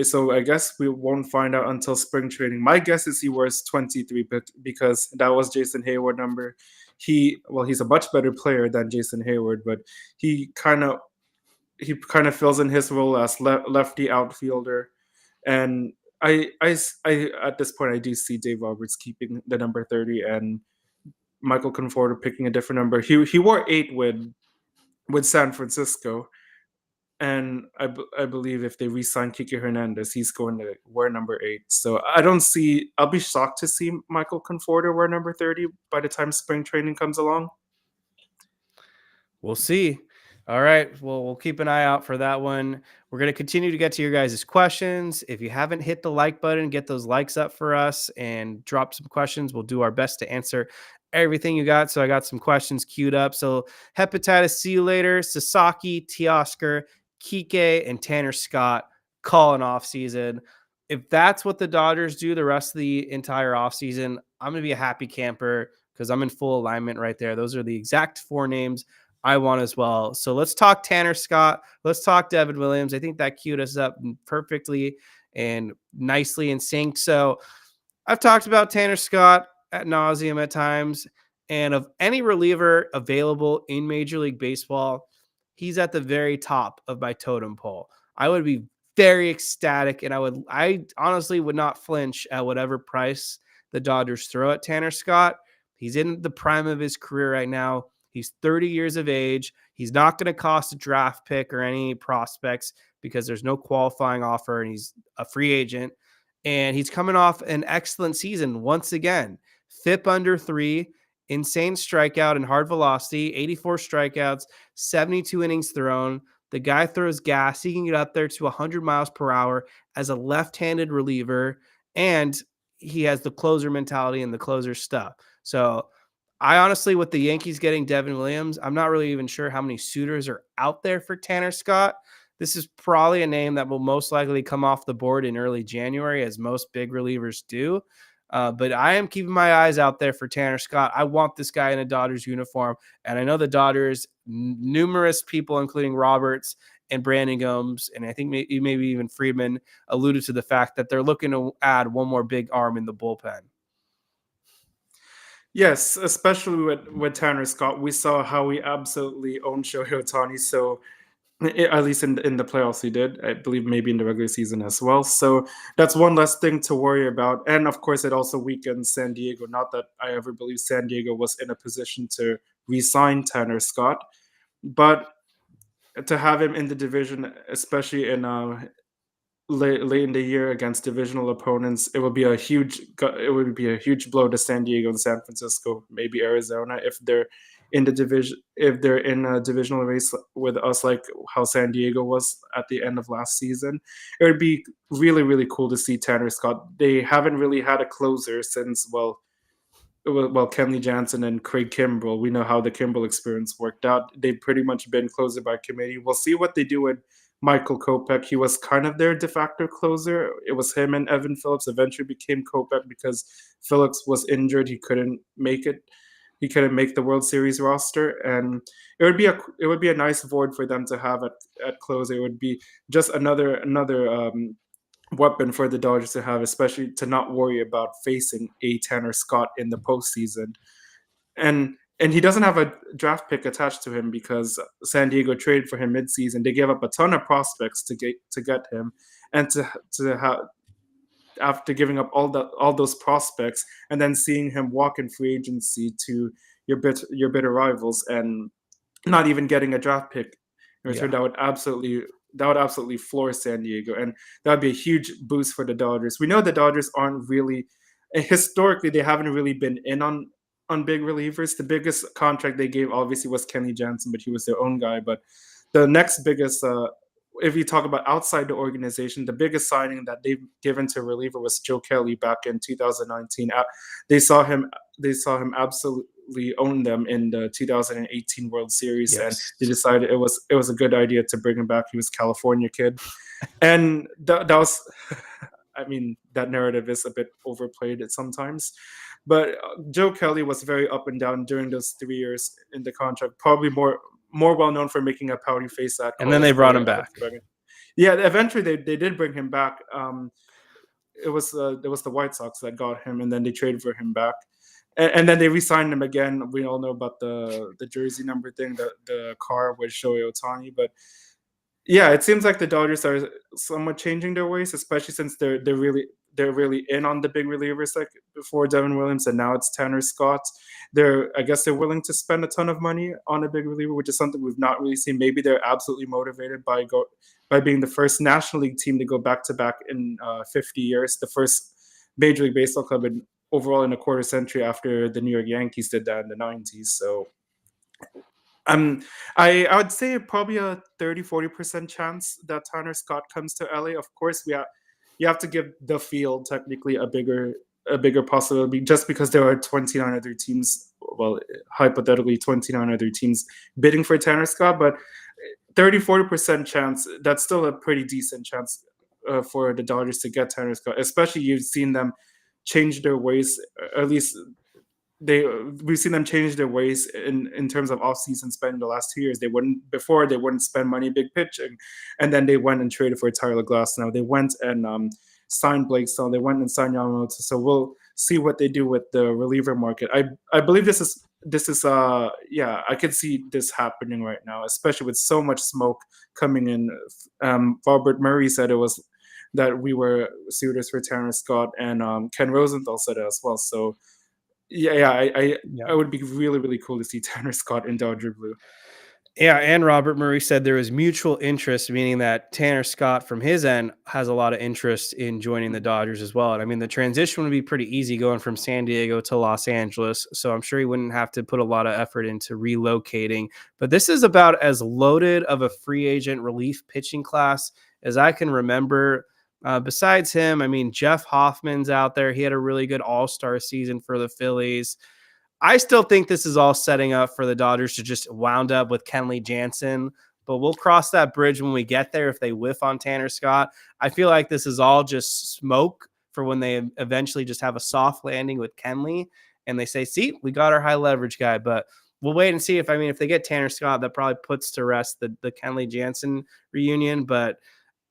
So I guess we won't find out until spring training. My guess is he wears 23, but because that was Jason Hayward number. He's a much better player than Jason Hayward, but he kind of fills in his role as lefty outfielder. And I at this point I do see Dave Roberts keeping the number 30 and Michael Conforto picking a different number. He wore 8 with San Francisco. And I believe if they re-sign Kike Hernandez, he's going to wear number 8. So I'll be shocked to see Michael Conforto wear number 30 by the time spring training comes along. We'll see. All right. Well, we'll keep an eye out for that one. We're going to continue to get to your guys' questions. If you haven't hit the like button, get those likes up for us and drop some questions. We'll do our best to answer everything you got. So I got some questions queued up. So Hepatitis, see you later. Sasaki, Teoscar, Kike, and Tanner Scott calling off season. If that's what the Dodgers do the rest of the entire offseason, I'm going to be a happy camper because I'm in full alignment right there. Those are the exact 4 names I want as well. So let's talk Tanner Scott. Let's talk Devin Williams. I think that queued us up perfectly and nicely in sync. So I've talked about Tanner Scott ad nauseum at times, and of any reliever available in Major League Baseball, he's at the very top of my totem pole. I would be very ecstatic, and I honestly would not flinch at whatever price the Dodgers throw at Tanner Scott. He's in the prime of his career right now. He's 30 years of age. He's not going to cost a draft pick or any prospects because there's no qualifying offer and he's a free agent. And he's coming off an excellent season once again. FIP under 3, insane strikeout and hard velocity, 84 strikeouts, 72 innings thrown. The guy throws gas. He can get up there to 100 miles per hour as a left-handed reliever, and he has the closer mentality and the closer stuff. So I honestly, with the Yankees getting Devin Williams, I'm not really even sure how many suitors are out there for Tanner Scott. This is probably a name that will most likely come off the board in early January, as most big relievers do. But I am keeping my eyes out there for Tanner Scott. I want this guy in a Dodgers uniform. And I know the Dodgers, numerous people, including Roberts and Brandon Gomes, and I think maybe even Friedman, alluded to the fact that they're looking to add one more big arm in the bullpen. Yes, especially with Tanner Scott, we saw how he absolutely owned Shohei Ohtani. So at least in the playoffs, he did. I believe maybe in the regular season as well. So that's one less thing to worry about. And of course, it also weakens San Diego. Not that I ever believed San Diego was in a position to re-sign Tanner Scott, but to have him in the division, especially in late in the year against divisional opponents, it would be a huge blow to San Diego and San Francisco, maybe Arizona, if they're in the division, if they're in a divisional race with us, like how San Diego was at the end of last season. It would be really, really cool to see Tanner Scott. They haven't really had a closer since Kenley Jansen and Craig Kimbrell. We know how the Kimbrell experience worked out. They've pretty much been closer by committee. We'll see what they do with Michael Kopech. He was kind of their de facto closer. It was him and Evan Phillips. Eventually became Kopech because Phillips was injured. He couldn't make it. He couldn't make the World Series roster, and it would be a nice void for them to have at closer. It would be just another weapon for the Dodgers to have, especially to not worry about facing a Tanner Scott in the postseason. And he doesn't have a draft pick attached to him because San Diego traded for him midseason. They gave up a ton of prospects to get him, and to have, after giving up all those prospects and then seeing him walk in free agency to your bitter rivals and not even getting a draft pick in return, that would absolutely floor San Diego, and that would be a huge boost for the Dodgers. We know the Dodgers aren't really, historically, they haven't really been in on big relievers. The biggest contract they gave obviously was Kenley Jansen, but he was their own guy. But the next biggest, if you talk about outside the organization, the biggest signing that they've given to a reliever was Joe Kelly back in 2019. They saw him absolutely own them in the 2018 World Series, and they decided it was a good idea to bring him back. He was a California kid, and that was, I mean, that narrative is a bit overplayed at sometimes. But Joe Kelly was very up and down during those 3 years in the contract. Probably more well known for making a pouty face at. And then they brought him back. Yeah, eventually they did bring him back. It was the White Sox that got him, and then they traded for him back. And then they re-signed him again. We all know about the jersey number thing, the car with Shohei Ohtani. But yeah, it seems like the Dodgers are somewhat changing their ways, especially since they're really in on the big relievers like before Devin Williams, and now it's Tanner Scott. I guess they're willing to spend a ton of money on a big reliever, which is something we've not really seen. Maybe they're absolutely motivated by being the first National League team to go back-to-back in 50 years, the first Major League Baseball club overall in a quarter century after the New York Yankees did that in the 90s. So I would say probably a 30-40% chance that Tanner Scott comes to LA. Of course, you have to give the field technically a bigger possibility, just because there are 29 other teams, well, hypothetically 29 other teams bidding for Tanner Scott, but 30-40% chance, that's still a pretty decent chance for the Dodgers to get Tanner Scott, especially you've seen them change their ways, at least we've seen them change their ways in terms of off-season spending the last 2 years. They wouldn't spend money big pitching, and then they went and traded for Tyler Glasnow. They went and signed Blake Stone. They went and signed Yamamoto. So we'll see what they do with the reliever market. I believe this is I could see this happening right now, especially with so much smoke coming in. Robert Murray said it was that we were suitors for Tanner Scott, and Ken Rosenthal said it as well. So I would be really, really cool to see Tanner Scott in Dodger blue. Yeah, and Robert Murray said there was mutual interest, meaning that Tanner Scott from his end has a lot of interest in joining the Dodgers as well. And I mean, the transition would be pretty easy going from San Diego to Los Angeles. So I'm sure he wouldn't have to put a lot of effort into relocating. But this is about as loaded of a free agent relief pitching class as I can remember. Besides him, I mean, Jeff Hoffman's out there. He had a really good all-star season for the Phillies. I still think this is all setting up for the Dodgers to just wound up with Kenley Jansen, but we'll cross that bridge when we get there if they whiff on Tanner Scott. I feel like this is all just smoke for when they eventually just have a soft landing with Kenley and they say, see, we got our high leverage guy, but we'll wait and see if they get Tanner Scott, that probably puts to rest the Kenley Jansen reunion, but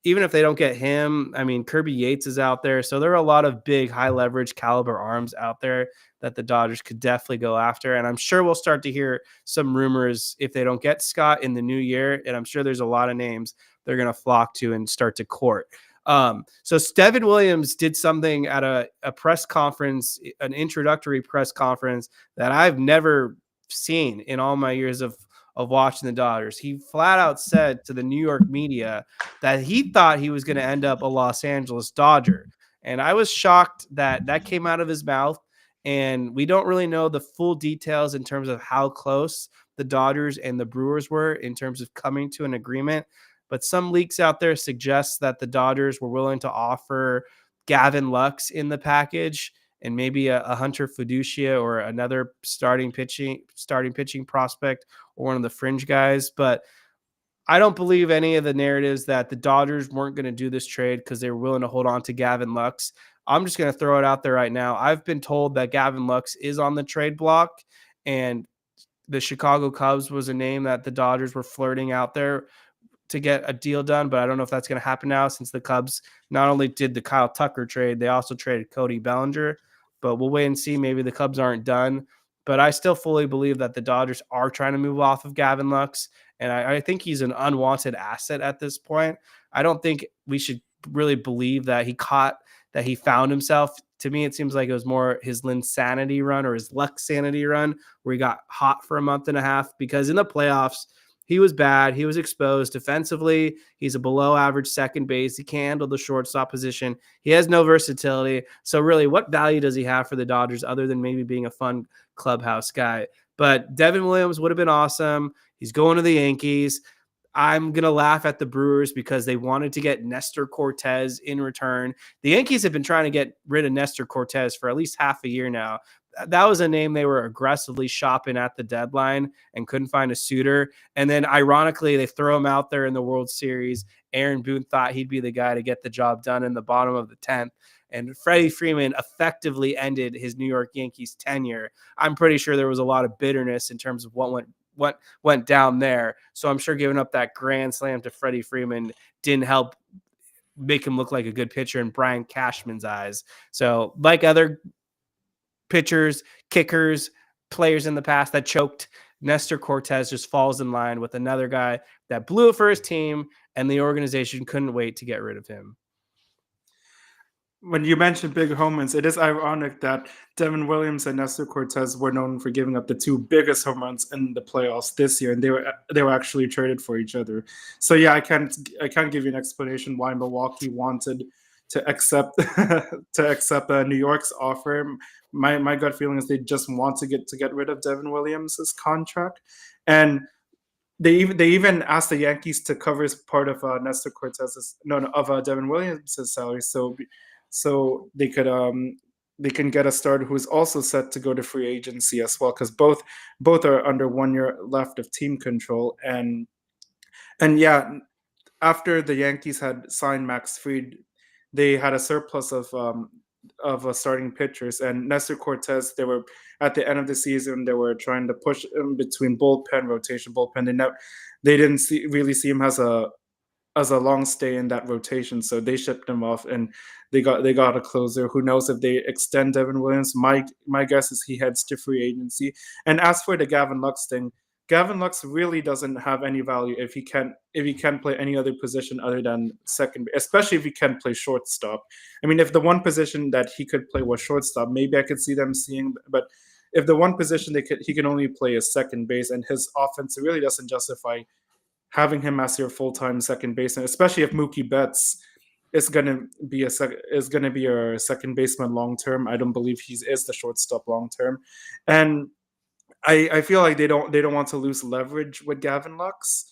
even if they don't get him, I mean, Kirby Yates is out there. So there are a lot of big, high leverage caliber arms out there that the Dodgers could definitely go after. And I'm sure we'll start to hear some rumors if they don't get Scott in the new year. And I'm sure there's a lot of names they're going to flock to and start to court. So Steven Williams did something at a press conference, an introductory press conference that I've never seen in all my years of watching the Dodgers. He flat out said to the New York media that he thought he was going to end up a Los Angeles Dodger. And I was shocked that that came out of his mouth. And we don't really know the full details in terms of how close the Dodgers and the Brewers were in terms of coming to an agreement. But some leaks out there suggest that the Dodgers were willing to offer Gavin Lux in the package and maybe a Hunter Fiducia or another starting pitching prospect or one of the fringe guys. But I don't believe any of the narratives that the Dodgers weren't going to do this trade because they were willing to hold on to Gavin Lux. I'm just going to throw it out there right now. I've been told that Gavin Lux is on the trade block, and the Chicago Cubs was a name that the Dodgers were flirting out there to get a deal done, but I don't know if that's going to happen now since the Cubs not only did the Kyle Tucker trade, they also traded Cody Bellinger, but we'll wait and see. Maybe the Cubs aren't done, but I still fully believe that the Dodgers are trying to move off of Gavin Lux, and I think he's an unwanted asset at this point. I don't think we should really believe that he found himself. To me, it seems like it was more his Linsanity run or his Lux sanity run where he got hot for a month and a half, because in the playoffs, he was bad. He was exposed defensively. He's a below average second base. He can't handle the shortstop position. He has no versatility. So really, what value does he have for the Dodgers other than maybe being a fun clubhouse guy? But Devin Williams would have been awesome. He's going to the Yankees. I'm going to laugh at the Brewers because they wanted to get Nestor Cortez in return. The Yankees have been trying to get rid of Nestor Cortez for at least half a year now. That was a name they were aggressively shopping at the deadline and couldn't find a suitor. And then ironically, they throw him out there in the World Series. Aaron Boone thought he'd be the guy to get the job done in the bottom of the 10th. And Freddie Freeman effectively ended his New York Yankees tenure. I'm pretty sure there was a lot of bitterness in terms of what went down there. So I'm sure giving up that grand slam to Freddie Freeman didn't help make him look like a good pitcher in Brian Cashman's eyes. So like other pitchers, kickers, players in the past that choked, Nestor Cortez just falls in line with another guy that blew it for his team, and the organization couldn't wait to get rid of him. When you mentioned big home runs, it is ironic that Devin Williams and Nestor Cortez were known for giving up the two biggest home runs in the playoffs this year, and they were actually traded for each other. So yeah, I can't give you an explanation why Milwaukee wanted to accept New York's offer. My gut feeling is they just want to get rid of Devin Williams' contract, and they even asked the Yankees to cover part of Nestor Cortez's of Devin Williams' salary, so they can get a starter who's also set to go to free agency as well, because both are under 1 year left of team control. And yeah, after the Yankees had signed Max Fried, they had a surplus of starting pitchers, and Nestor Cortez, they were at the end of the season, they were trying to push him between rotation bullpen. They didn't really see him as a long stay in that rotation, so they shipped him off, and they got a closer. Who knows if they extend Devin Williams? My guess is he heads to free agency. And as for the Gavin Lux thing, Gavin Lux really doesn't have any value if he can't play any other position other than second, especially if he can't play shortstop. I mean, if the one position that he could play was shortstop, maybe I could see them seeing, but if the one position he can only play is second base, and his offense really doesn't justify having him as your full-time second baseman, especially if Mookie Betts is gonna be a second baseman long term. I don't believe he is the shortstop long term, and I feel like they don't want to lose leverage with Gavin Lux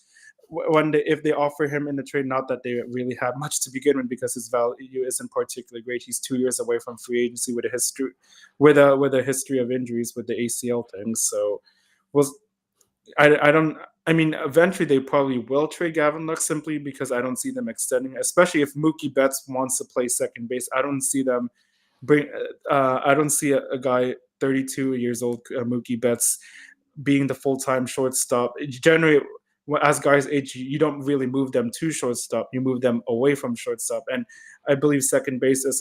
if they offer him in the trade. Not that they really have much to begin with, because his value isn't particularly great. He's 2 years away from free agency with a history of injuries with the ACL thing. So was I don't. I mean, eventually they probably will trade Gavin Lux, simply because I don't see them extending, especially if Mookie Betts wants to play second base. I don't see them bring. I don't see a guy 32 years old, Mookie Betts, being the full-time shortstop. Generally, as guys age, you don't really move them to shortstop. You move them away from shortstop, and I believe second base is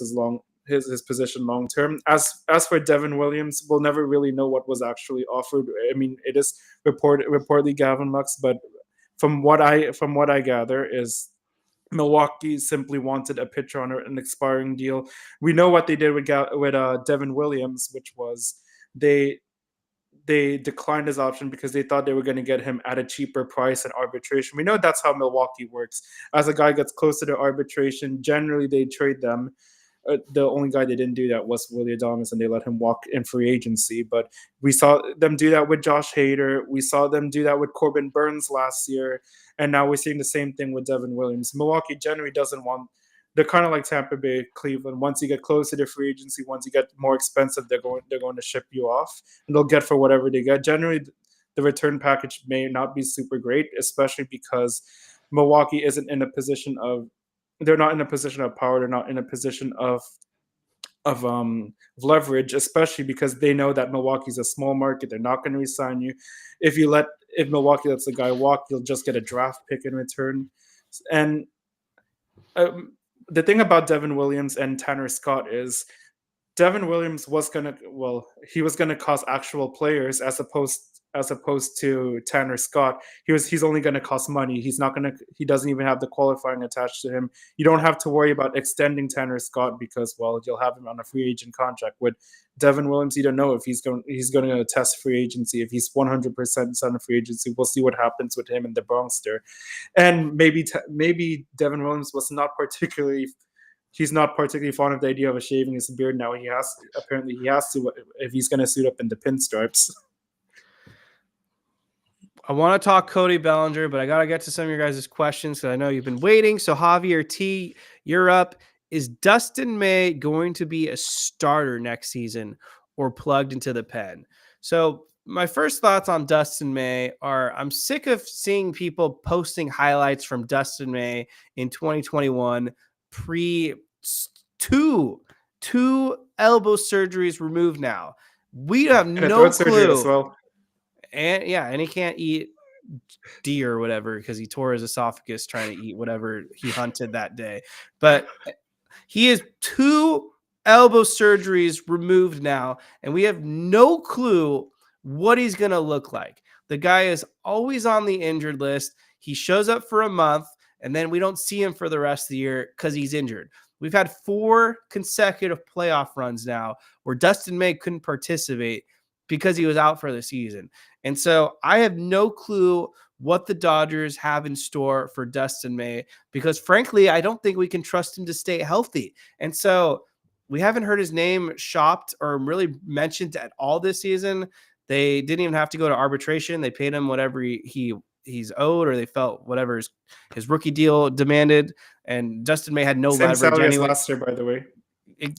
his position long term. As for Devin Williams, we'll never really know what was actually offered. I mean, it is reportedly Gavin Lux, but from what I gather is Milwaukee simply wanted a pitcher on an expiring deal. We know what they did with Devin Williams, which was they declined his option because they thought they were going to get him at a cheaper price in arbitration. We know that's how Milwaukee works. As a guy gets closer to arbitration, generally they trade them. The only guy they didn't do that was Willie Adames, and they let him walk in free agency. But we saw them do that with Josh Hader. We saw them do that with Corbin Burns last year. And now we're seeing the same thing with Devin Williams. Milwaukee generally doesn't want – they're kind of like Tampa Bay, Cleveland. Once you get closer to free agency, once you get more expensive, they're going to ship you off, and they'll get for whatever they get. Generally, the return package may not be super great, especially because Milwaukee isn't in a position of – they're not in a position of power. They're not in a position of leverage, especially because they know that Milwaukee's a small market. They're not going to resign you. If Milwaukee lets the guy walk, you'll just get a draft pick in return. And the thing about Devin Williams and Tanner Scott is Devin Williams was going to cost actual players as opposed to Tanner Scott. He's only going to cost money. He doesn't even have the qualifying attached to him. You don't have to worry about extending Tanner Scott because, you'll have him on a free agent contract. With Devin Williams, you don't know if he's going to test free agency. If he's 100% on a free agency, we'll see what happens with him in the Bronxster. And maybe Devin Williams he's not particularly fond of the idea of shaving his beard now. He has to if he's going to suit up in the pinstripes. I want to talk Cody Bellinger, but I got to get to some of your guys' questions because I know you've been waiting. So Javier T, you're up. Is Dustin May going to be a starter next season or plugged into the pen? So my first thoughts on Dustin May are I'm sick of seeing people posting highlights from Dustin May in 2021 two elbow surgeries removed now. We have no clue. As well. And he can't eat deer or whatever because he tore his esophagus trying to eat whatever he hunted that day. But he has 2 elbow surgeries removed now, and we have no clue what he's going to look like. The guy is always on the injured list. He shows up for a month, and then we don't see him for the rest of the year because he's injured. We've had 4 consecutive playoff runs now where Dustin May couldn't participate because he was out for the season. And so I have no clue what the Dodgers have in store for Dustin May because, frankly, I don't think we can trust him to stay healthy. And so we haven't heard his name shopped or really mentioned at all this season. They didn't even have to go to arbitration. They paid him whatever he's owed, or they felt whatever his rookie deal demanded. And Dustin May had no leverage anyway. Last year, by the way.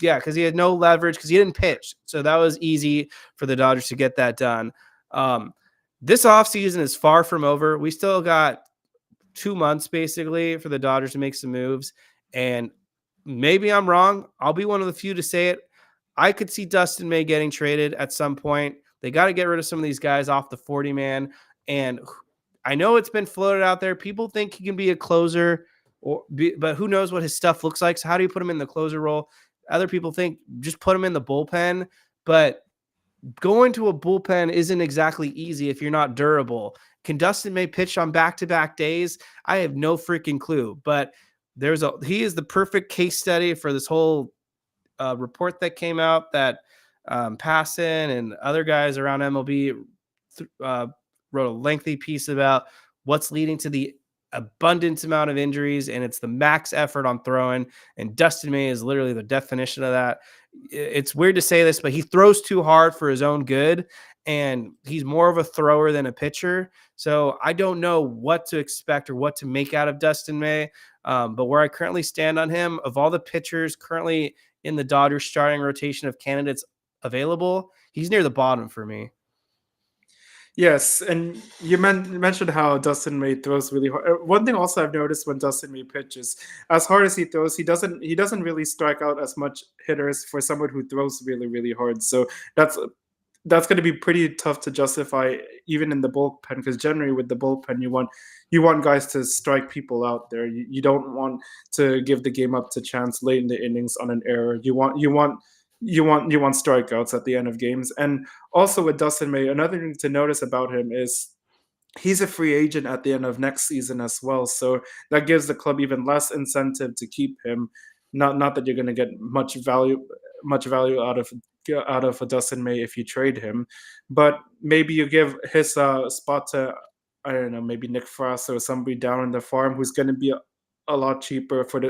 Yeah, because he had no leverage because he didn't pitch. So that was easy for the Dodgers to get that done. This offseason is far from over. We still got 2 months basically for the Dodgers to make some moves. And maybe I'm wrong. I'll be one of the few to say it. I could see Dustin May getting traded at some point. They got to get rid of some of these guys off the 40-man. And I know it's been floated out there. People think he can be a closer, but who knows what his stuff looks like. So how do you put him in the closer role? Other people think just put him in the bullpen, but going to a bullpen isn't exactly easy if you're not durable. Can Dustin May pitch on back-to-back days? I have no freaking clue, but he is the perfect case study for this whole report that came out that Passon and other guys around MLB wrote a lengthy piece about what's leading to the abundant amount of injuries, and it's the max effort on throwing. And Dustin May is literally the definition of that. It's weird to say this, but he throws too hard for his own good, and he's more of a thrower than a pitcher. So I don't know what to expect or what to make out of Dustin May. But where I currently stand on him, of all the pitchers currently in the Dodgers starting rotation of candidates available, he's near the bottom for me. Yes, and you mentioned how Dustin May throws really hard. One thing also I've noticed when Dustin May pitches, as hard as he throws, he doesn't really strike out as much hitters for someone who throws really really hard. So that's going to be pretty tough to justify even in the bullpen, because generally with the bullpen you want guys to strike people out there. You don't want to give the game up to chance late in the innings on an error. You want strikeouts at the end of games. And also with Dustin May, another thing to notice about him is he's a free agent at the end of next season as well. So that gives the club even less incentive to keep him. Not that you're going to get much value out of a Dustin May if you trade him, but maybe you give his spot to, I don't know, maybe Nick Frost or somebody down in the farm who's going to be a lot cheaper for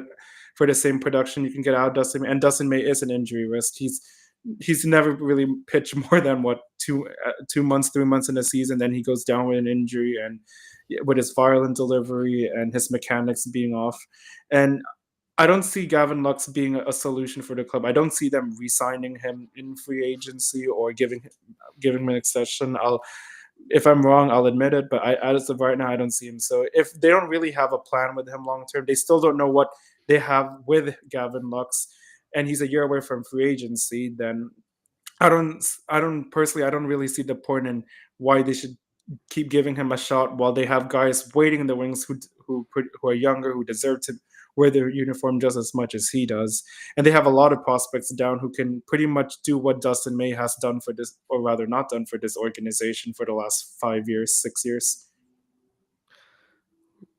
the same production you can get out of Dustin May. And Dustin May is an injury risk. He's never really pitched more than 2 months, 3 months in a season. Then he goes down with an injury, and with his violent delivery and his mechanics being off. And I don't see Gavin Lux being a solution for the club. I don't see them re-signing him in free agency or giving him an extension. If I'm wrong, I'll admit it, but as of right now, I don't see him. So if they don't really have a plan with him long term, they still don't know what they have with Gavin Lux, and he's a year away from free agency, then I don't really see the point in why they should keep giving him a shot while they have guys waiting in the wings who are younger, who deserve to wear their uniform just as much as he does. And they have a lot of prospects down who can pretty much do what Dustin May has done for this, or rather not done for this organization for the last 5 years, 6 years.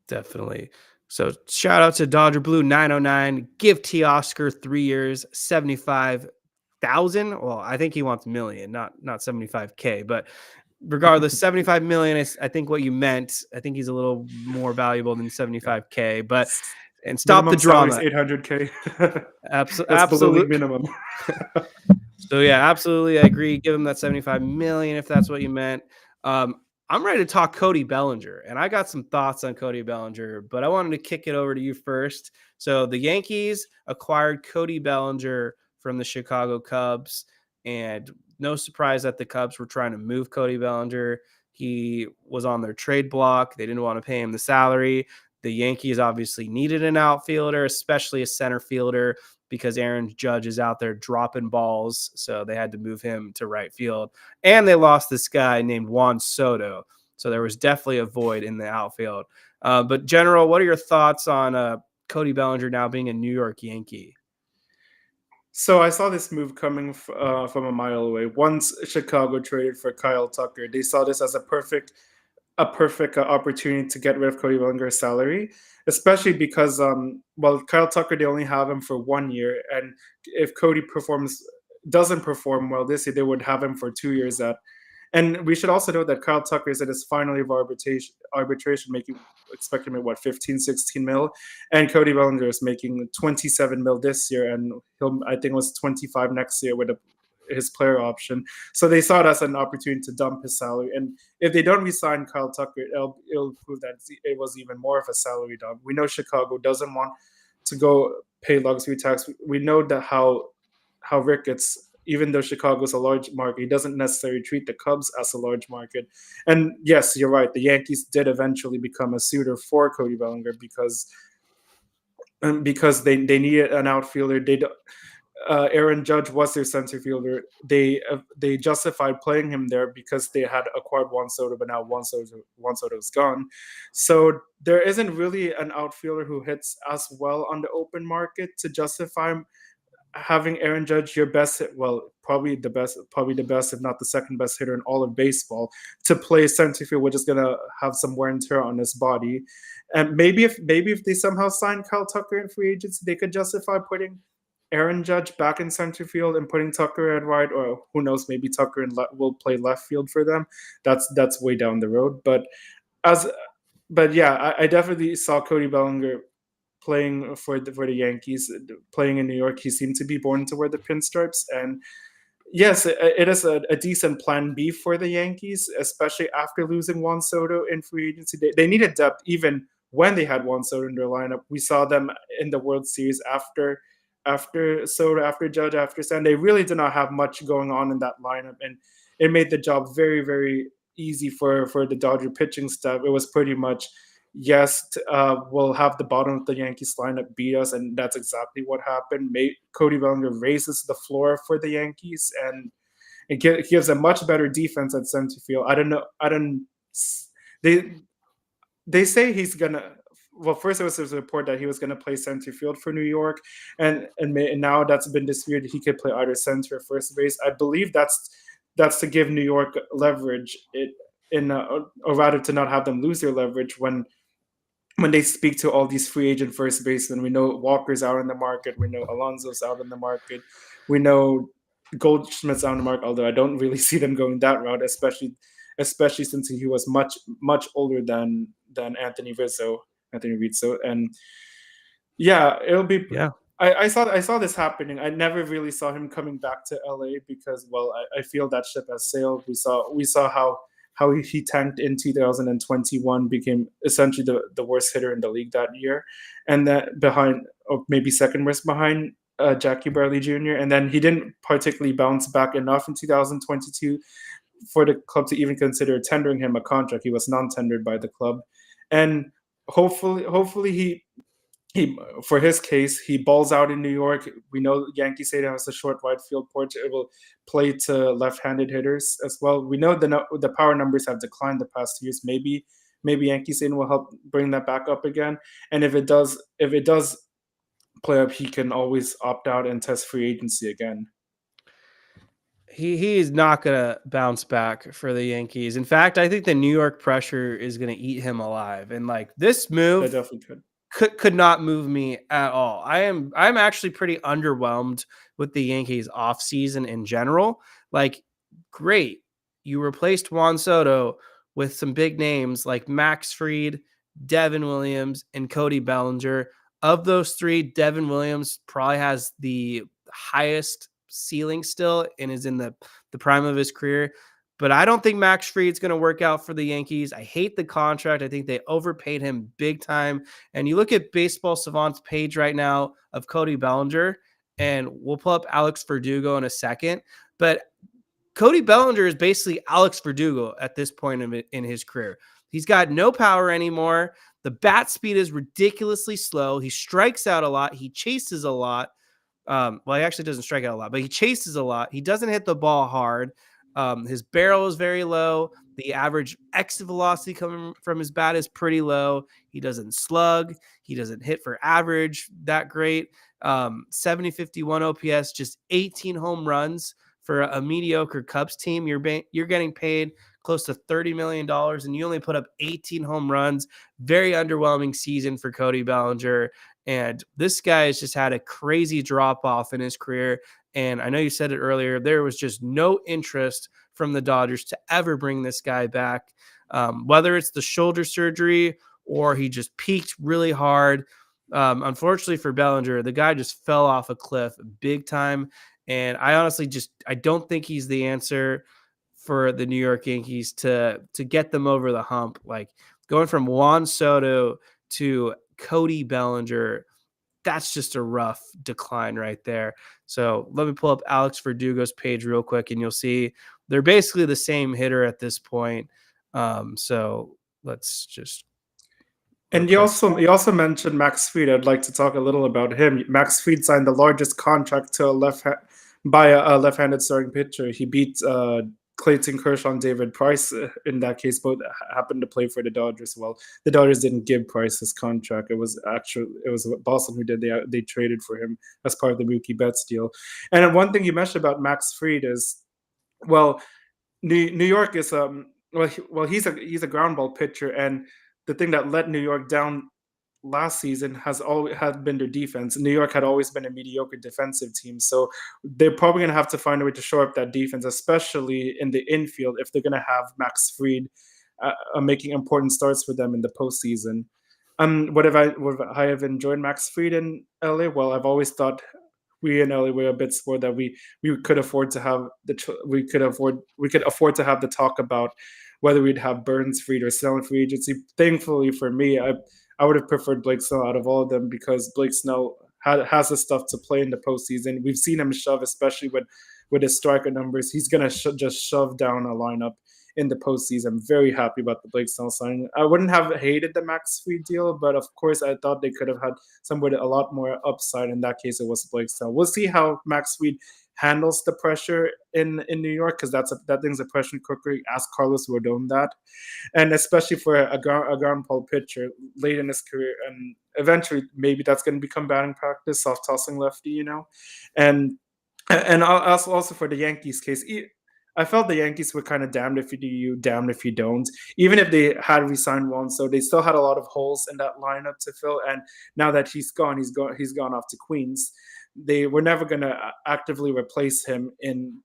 Definitely. So shout out to Dodger Blue 909. Give Teoscar 3 years, 75,000. Well, I think he wants million, not 75K, but regardless, 75 million is, I think, what you meant. I think he's a little more valuable than 75K, but and stop the drama. $800K. Absolutely minimum. So yeah, absolutely, I agree. Give him that 75 million if that's what you meant. I'm ready to talk Cody Bellinger, and I got some thoughts on Cody Bellinger, but I wanted to kick it over to you first. So the Yankees acquired Cody Bellinger from the Chicago Cubs, and no surprise that the Cubs were trying to move Cody Bellinger. He was on their trade block. They didn't want to pay him the salary. The Yankees obviously needed an outfielder, especially a center fielder, because Aaron Judge is out there dropping balls. So they had to move him to right field. And they lost this guy named Juan Soto. So there was definitely a void in the outfield. But General, what are your thoughts on Cody Bellinger now being a New York Yankee? So I saw this move coming from a mile away. Once Chicago traded for Kyle Tucker, they saw this as a perfect opportunity to get rid of Cody Bellinger's salary, especially because Kyle Tucker, they only have him for 1 year, and if Cody doesn't perform well this year, they would have him for 2 years. And we should also note that Kyle Tucker is at his final year of arbitration, expecting 15, 16 mil, and Cody Bellinger is making 27 mil this year, and I think it was 25 next year with his player option. So they saw it as an opportunity to dump his salary. And if they don't resign Kyle Tucker, it'll prove that it was even more of a salary dump. We know Chicago doesn't want to go pay luxury tax. We know that how Ricketts, even though Chicago is a large market, he doesn't necessarily treat the Cubs as a large market. And yes, you're right. The Yankees did eventually become a suitor for Cody Bellinger because they needed an outfielder. Aaron Judge was their center fielder. They justified playing him there because they had acquired Juan Soto, but now Juan Soto is gone. So there isn't really an outfielder who hits as well on the open market to justify having Aaron Judge, your best, probably the best, if not the second best hitter in all of baseball, to play center field, which is gonna have some wear and tear on his body. And maybe if they somehow sign Kyle Tucker in free agency, they could justify putting Aaron Judge back in center field and putting Tucker at right, or who knows, maybe Tucker will play left field for them. That's way down the road. As but yeah, I definitely saw Cody Bellinger playing for the Yankees, playing in New York. He seemed to be born to wear the pinstripes, and yes, it is a decent plan B for the Yankees, especially after losing Juan Soto in free agency. They needed depth even when they had Juan Soto in their lineup. We saw them in the World Series after Soto, after Judge, after Sand. They really did not have much going on in that lineup, and it made the job very, very easy for the Dodger pitching staff. It was pretty much, yes, we'll have the bottom of the Yankees lineup beat us, and that's exactly what happened. Cody Bellinger raises the floor for the Yankees, and it gives a much better defense at center field. I don't know. They they say he's gonna. Well, first there was a report that he was going to play center field for New York, and now that's been disputed. He could play either center or first base. I believe that's to give New York leverage, or rather to not have them lose their leverage when they speak to all these free agent first basemen. We know Walker's out in the market. We know Alonso's out in the market. We know Goldschmidt's out in the market, although I don't really see them going that route, especially since he was much older than Anthony Rizzo. And yeah, it'll be. Yeah. I saw this happening. I never really saw him coming back to LA because, well, I feel that ship has sailed. We saw how he tanked in 2021, became essentially the worst hitter in the league that year, and that behind, or maybe second worst behind Jackie Bradley Jr. And then he didn't particularly bounce back enough in 2022 for the club to even consider tendering him a contract. He was non-tendered by the club, and hopefully he for his case, he balls out in New York. We know Yankee Stadium has a short right field porch. It will play to left-handed hitters as well. We know the power numbers have declined the past 2 years. Maybe Yankee Stadium will help bring that back up again. And if it does play up, he can always opt out and test free agency again. He is not going to bounce back for the Yankees. In fact, I think the New York pressure is going to eat him alive. And like this move That definitely could not move me at all. I'm actually pretty underwhelmed with the Yankees offseason in general. Like, great. You replaced Juan Soto with some big names like Max Fried, Devin Williams, and Cody Bellinger. Of those three, Devin Williams probably has the highest ceiling still and is in the prime of his career. But I don't think Max Fried's going to work out for the Yankees. I hate the contract. I think they overpaid him big time. And you look at Baseball Savant's page right now of Cody Bellinger, and we'll pull up Alex Verdugo in a second. But Cody Bellinger is basically Alex Verdugo at this point in his career. He's got no power anymore. The bat speed is ridiculously slow. He strikes out a lot. He chases a lot. Well, he actually doesn't strike out a lot, but he chases a lot. He doesn't hit the ball hard. His barrel is very low. The average exit velocity coming from his bat is pretty low. He doesn't slug. He doesn't hit for average that great. 70-51 OPS, just 18 home runs for a mediocre Cubs team. You're getting paid close to $30 million, and you only put up 18 home runs. Very underwhelming season for Cody Bellinger. And this guy has just had a crazy drop-off in his career. And I know you said it earlier, there was just no interest from the Dodgers to ever bring this guy back, whether it's the shoulder surgery or he just peaked really hard. Unfortunately for Bellinger, the guy just fell off a cliff big time. And I honestly I don't think he's the answer for the New York Yankees to get them over the hump. Like going from Juan Soto to Cody Bellinger, that's just a rough decline right there. So let me pull up Alex Verdugo's page real quick, and you'll see they're basically the same hitter at this point. So let's just. And you also mentioned Max Fried. I'd like to talk a little about him. Max Fried signed the largest contract to by a left-handed starting pitcher. He beat Clayton Kershaw and David Price in that case. Both happened to play for the Dodgers. Well, the Dodgers didn't give Price his contract. It was Boston who did. They traded for him as part of the Mookie Betts deal. And one thing you mentioned about Max Fried is, well, New York is he's a ground ball pitcher, and the thing that let New York down last season had been their defense. New York had always been a mediocre defensive team, so they're probably going to have to find a way to shore up that defense, especially in the infield, if they're going to have Max Fried making important starts for them in the postseason. Would I have enjoyed Max Fried in LA? Well, I've always thought we in LA were a bit spoiled that we could afford to have we could afford to have the talk about whether we'd have Burns Fried or Snell free agency. Thankfully for me, I would have preferred Blake Snell out of all of them because Blake Snell has the stuff to play in the postseason. We've seen him shove, especially with his striker numbers. He's gonna just shove down a lineup in the postseason. I'm very happy about the Blake Snell signing. I wouldn't have hated the Max Fried deal, but of course I thought they could have had somebody a lot more upside. In that case, it was Blake Snell. We'll see how Max Fried handles the pressure in New York, because that thing's a pressure cooker. Ask Carlos Rodon that, and especially for a ground ball pitcher late in his career, and eventually maybe that's going to become batting practice, soft tossing lefty, and also for the Yankees case. I felt the Yankees were kind of damned if you do, you damned if you don't. Even if they had re-signed one, so they still had a lot of holes in that lineup to fill. And now that he's gone off to Queens. They were never going to actively replace him in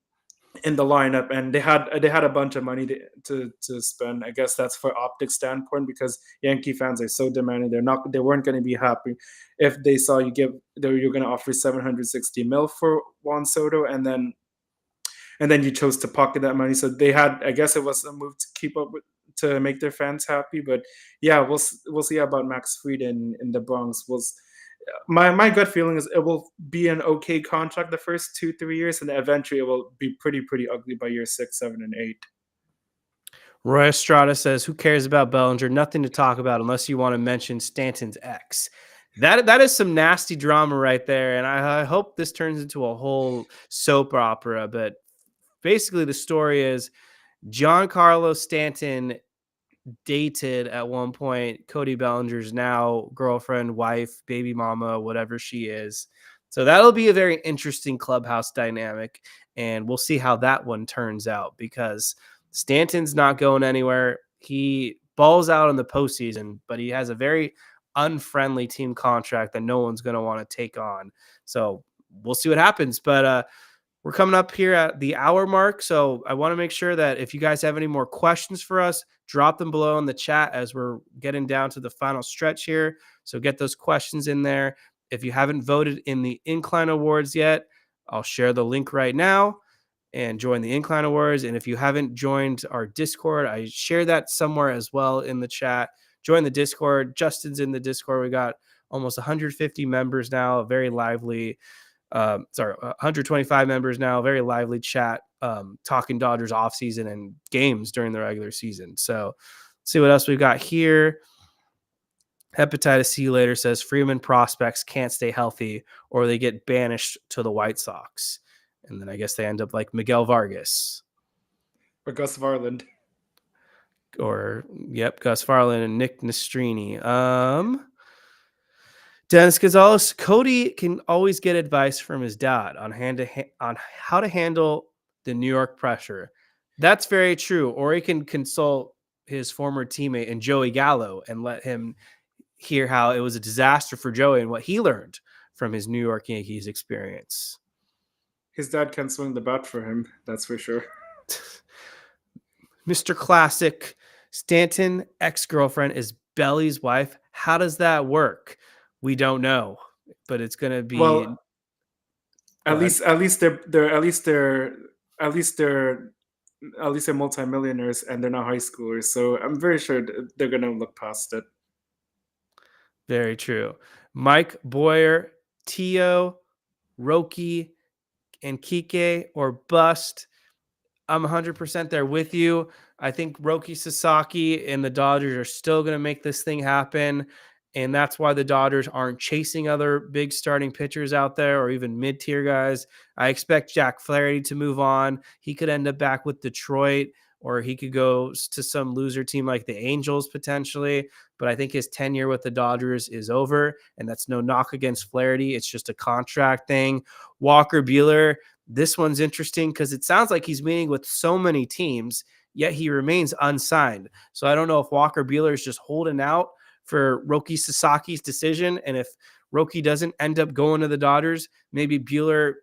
the lineup, and they had a bunch of money to spend. I guess that's for optics standpoint, because Yankee fans are so demanding. They weren't going to be happy if they saw you're going to offer $760 million for Juan Soto, and then you chose to pocket that money. So they had, I guess it was a move to keep up with, to make their fans happy. But yeah, we'll see about Max Fried in the Bronx. My gut feeling is it will be an okay contract the first 2-3 years, and eventually it will be pretty ugly by year 6, 7, and 8. Roy Estrada says, "Who cares about Bellinger? Nothing to talk about unless you want to mention Stanton's ex." That is some nasty drama right there, and I hope this turns into a whole soap opera. But basically, the story is Giancarlo Stanton dated at one point Cody Bellinger's now girlfriend, wife, baby mama, whatever she is. So that'll be a very interesting clubhouse dynamic, and we'll see how that one turns out, because Stanton's not going anywhere. He balls out in the postseason, but he has a very unfriendly team contract that no one's going to want to take on. So we'll see what happens. But we're coming up here at the hour mark, so I want to make sure that if you guys have any more questions for us, drop them below in the chat as we're getting down to the final stretch here. So get those questions in there. If you haven't voted in the Incline Awards yet, I'll share the link right now and join the Incline Awards. And if you haven't joined our Discord, I share that somewhere as well in the chat. Join the Discord. Justin's in the Discord. We got almost 150 members now, a very lively 125 members now, very lively chat, talking Dodgers offseason and games during the regular season. So let's see what else we've got here. Hepatitis C later says Freeman prospects can't stay healthy or they get banished to the White Sox. And then I guess they end up like Miguel Vargas. Or Gus Varland. Gus Varland and Nick Nastrini. Dennis Gonzalez, Cody can always get advice from his dad on how to handle the New York pressure. That's very true. Or he can consult his former teammate and Joey Gallo and let him hear how it was a disaster for Joey and what he learned from his New York Yankees experience. His dad can swing the bat for him, that's for sure. Mr. Classic, Stanton ex-girlfriend is Belly's wife. How does that work? We don't know, but it's going to be. Well, at least they're multimillionaires and they're not high schoolers. So I'm very sure they're going to look past it. Very true. Mike Boyer, Tio, Roki, and Kike or bust. I'm 100% there with you. I think Roki Sasaki and the Dodgers are still going to make this thing happen. And that's why the Dodgers aren't chasing other big starting pitchers out there or even mid-tier guys. I expect Jack Flaherty to move on. He could end up back with Detroit, or he could go to some loser team like the Angels potentially. But I think his tenure with the Dodgers is over, and that's no knock against Flaherty. It's just a contract thing. Walker Buehler, this one's interesting because it sounds like he's meeting with so many teams, yet he remains unsigned. So I don't know if Walker Buehler is just holding out for Roki Sasaki's decision. And if Roki doesn't end up going to the Dodgers, maybe Buehler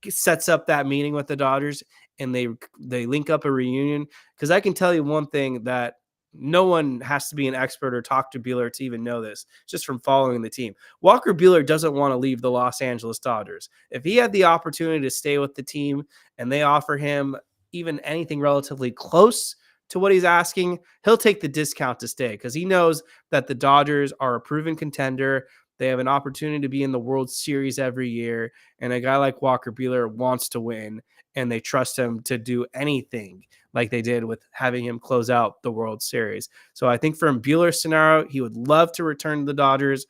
sets up that meeting with the Dodgers and they link up a reunion. Because I can tell you one thing, that no one has to be an expert or talk to Buehler to even know this, just from following the team. Walker Buehler doesn't want to leave the Los Angeles Dodgers. If he had the opportunity to stay with the team and they offer him even anything relatively close to what he's asking, he'll take the discount to stay, because he knows that the Dodgers are a proven contender. They have an opportunity to be in the World Series every year, and a guy like Walker Buehler wants to win, and they trust him to do anything like they did with having him close out the World Series. So I think from Buehler's scenario, he would love to return to the Dodgers.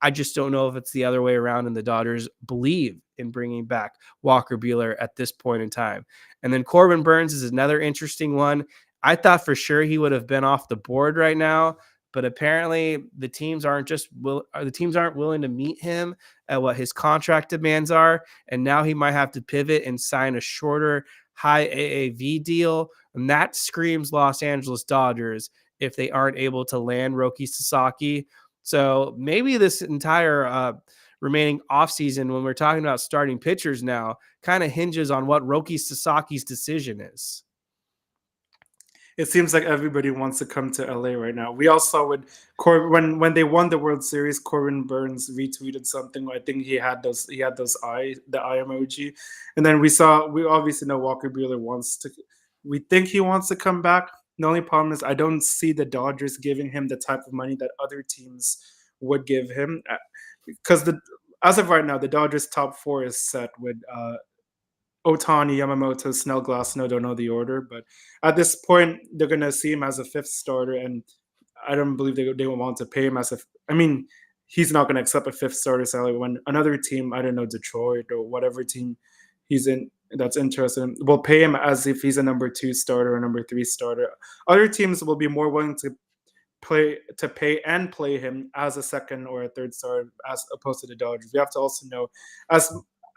I just don't know if it's the other way around, and the Dodgers believe in bringing back Walker Buehler at this point in time. And then Corbin Burnes is another interesting one. I thought for sure he would have been off the board right now, but apparently the teams aren't willing to meet him at what his contract demands are, and now he might have to pivot and sign a shorter, high AAV deal, and that screams Los Angeles Dodgers if they aren't able to land Roki Sasaki. So maybe this entire remaining offseason, when we're talking about starting pitchers now, kind of hinges on what Roki Sasaki's decision is. It seems like everybody wants to come to LA right now. We all saw with when they won the World Series, Corbin Burnes retweeted something. I think the eye emoji, and then we obviously know Walker Buehler we think he wants to come back. The only problem is I don't see the Dodgers giving him the type of money that other teams would give him, because as of right now, the Dodgers top 4 is set with Ohtani, Yamamoto, Snell, Glasnow. Don't know the order, but at this point, they're going to see him as a 5th starter, and I don't believe they will want to pay him he's not going to accept a 5th starter salary when another team, I don't know, Detroit or whatever team he's in that's interested, will pay him as if he's a number 2 starter or number 3 starter. Other teams will be more willing to pay and play him as a 2nd or a 3rd starter as opposed to the Dodgers. We have to also know,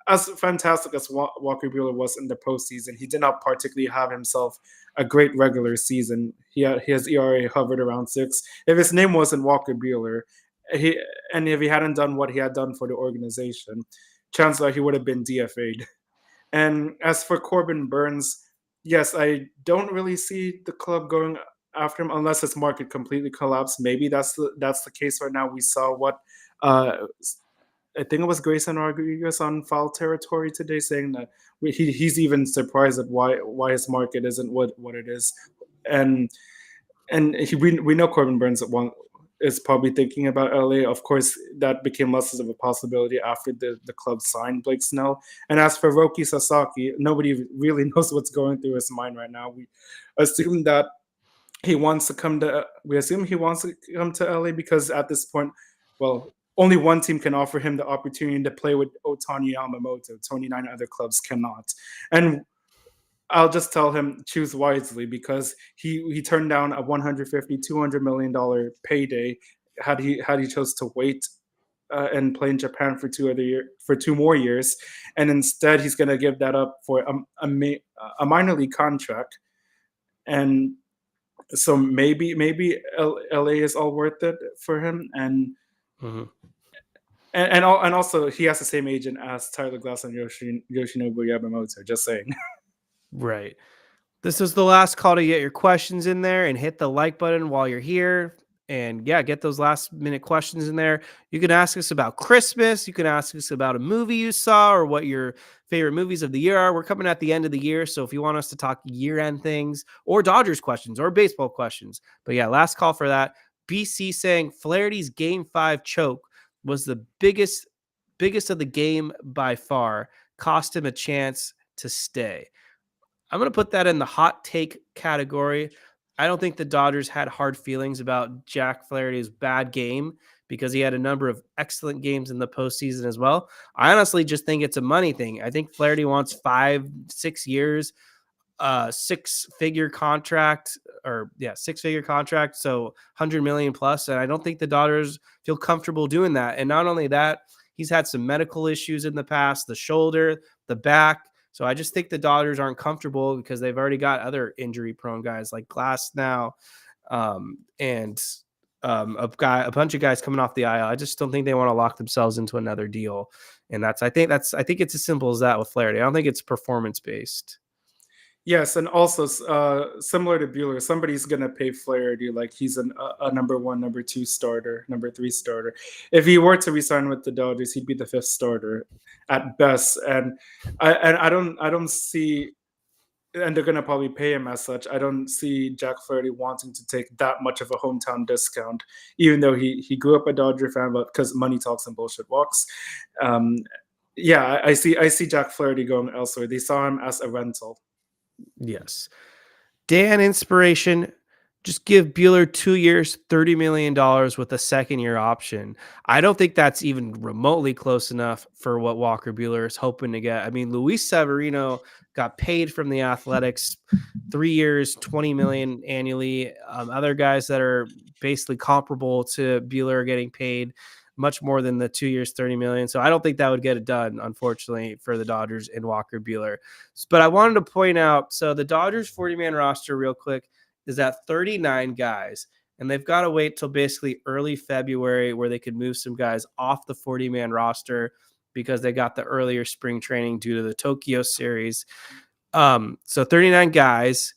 as fantastic as Walker Buehler was in the postseason, he did not particularly have himself a great regular season. His ERA hovered around 6. If his name wasn't Walker Buehler, if he hadn't done what he had done for the organization, chances are he would have been DFA'd. And as for Corbin Burnes, yes, I don't really see the club going after him unless his market completely collapsed. Maybe that's the case right now. We saw what I think it was Grayson Rodriguez on Foul Territory today saying that he's even surprised at why his market isn't what it is, and we know Corbin Burnes is probably thinking about LA. Of course, that became less of a possibility after the club signed Blake Snell. And as for Roki Sasaki, nobody really knows what's going through his mind right now. We assume he wants to come to LA because at this point, well, only one team can offer him the opportunity to play with Ohtani Yamamoto. 29 other clubs cannot. And I'll just tell him choose wisely, because he turned down a $150, $200 million payday had he chose to wait and play in Japan for 2 more years, and instead he's going to give that up for a minor league contract. And so maybe LA is all worth it for him, and Mm-hmm. and also he has the same agent as Tyler Glass and Yoshinobu Yamamoto. Just saying. Right. This is the last call to get your questions in there, and hit the like button while you're here. And yeah, get those last minute questions in there. You can ask us about Christmas. You can ask us about a movie you saw or what your favorite movies of the year are. We're coming at the end of the year, so if you want us to talk year-end things or Dodgers questions or baseball questions. But yeah, last call for that. BC saying Flaherty's Game 5 choke was the biggest of the game by far. Cost him a chance to stay. I'm going to put that in the hot take category. I don't think the Dodgers had hard feelings about Jack Flaherty's bad game, because he had a number of excellent games in the postseason as well. I honestly just think it's a money thing. I think Flaherty wants 5-6 years, 6-figure contract, so 100 million plus. And I don't think the Dodgers feel comfortable doing that. And not only that, he's had some medical issues in the past, the shoulder, the back. So I just think the Dodgers aren't comfortable because they've already got other injury-prone guys like Glass now. And a bunch of guys coming off the IL. I just don't think they want to lock themselves into another deal. And I think it's as simple as that with Flaherty. I don't think it's performance based. Yes, and also similar to Buehler, somebody's gonna pay Flaherty like he's a number one, number two starter, number three starter. If he were to resign with the Dodgers, he'd be the fifth starter at best. And I don't see, and they're gonna probably pay him as such. I don't see Jack Flaherty wanting to take that much of a hometown discount, even though he grew up a Dodger fan, but because money talks and bullshit walks. Yeah, I see Jack Flaherty going elsewhere. They saw him as a rental. Yes. Dan Inspiration, just give Buehler 2 years, $30 million with a second-year option. I don't think that's even remotely close enough for what Walker Buehler is hoping to get. I mean, Luis Severino got paid from the Athletics 3 years, $20 million annually. Other guys that are basically comparable to Buehler are getting paid much more than the 2 years, $30 million. So I don't think that would get it done, unfortunately, for the Dodgers and Walker Buehler. But I wanted to point out, so the Dodgers 40-man roster real quick is at 39 guys, and they've got to wait till basically early February where they could move some guys off the 40-man roster because they got the earlier spring training due to the Tokyo series. So 39 guys.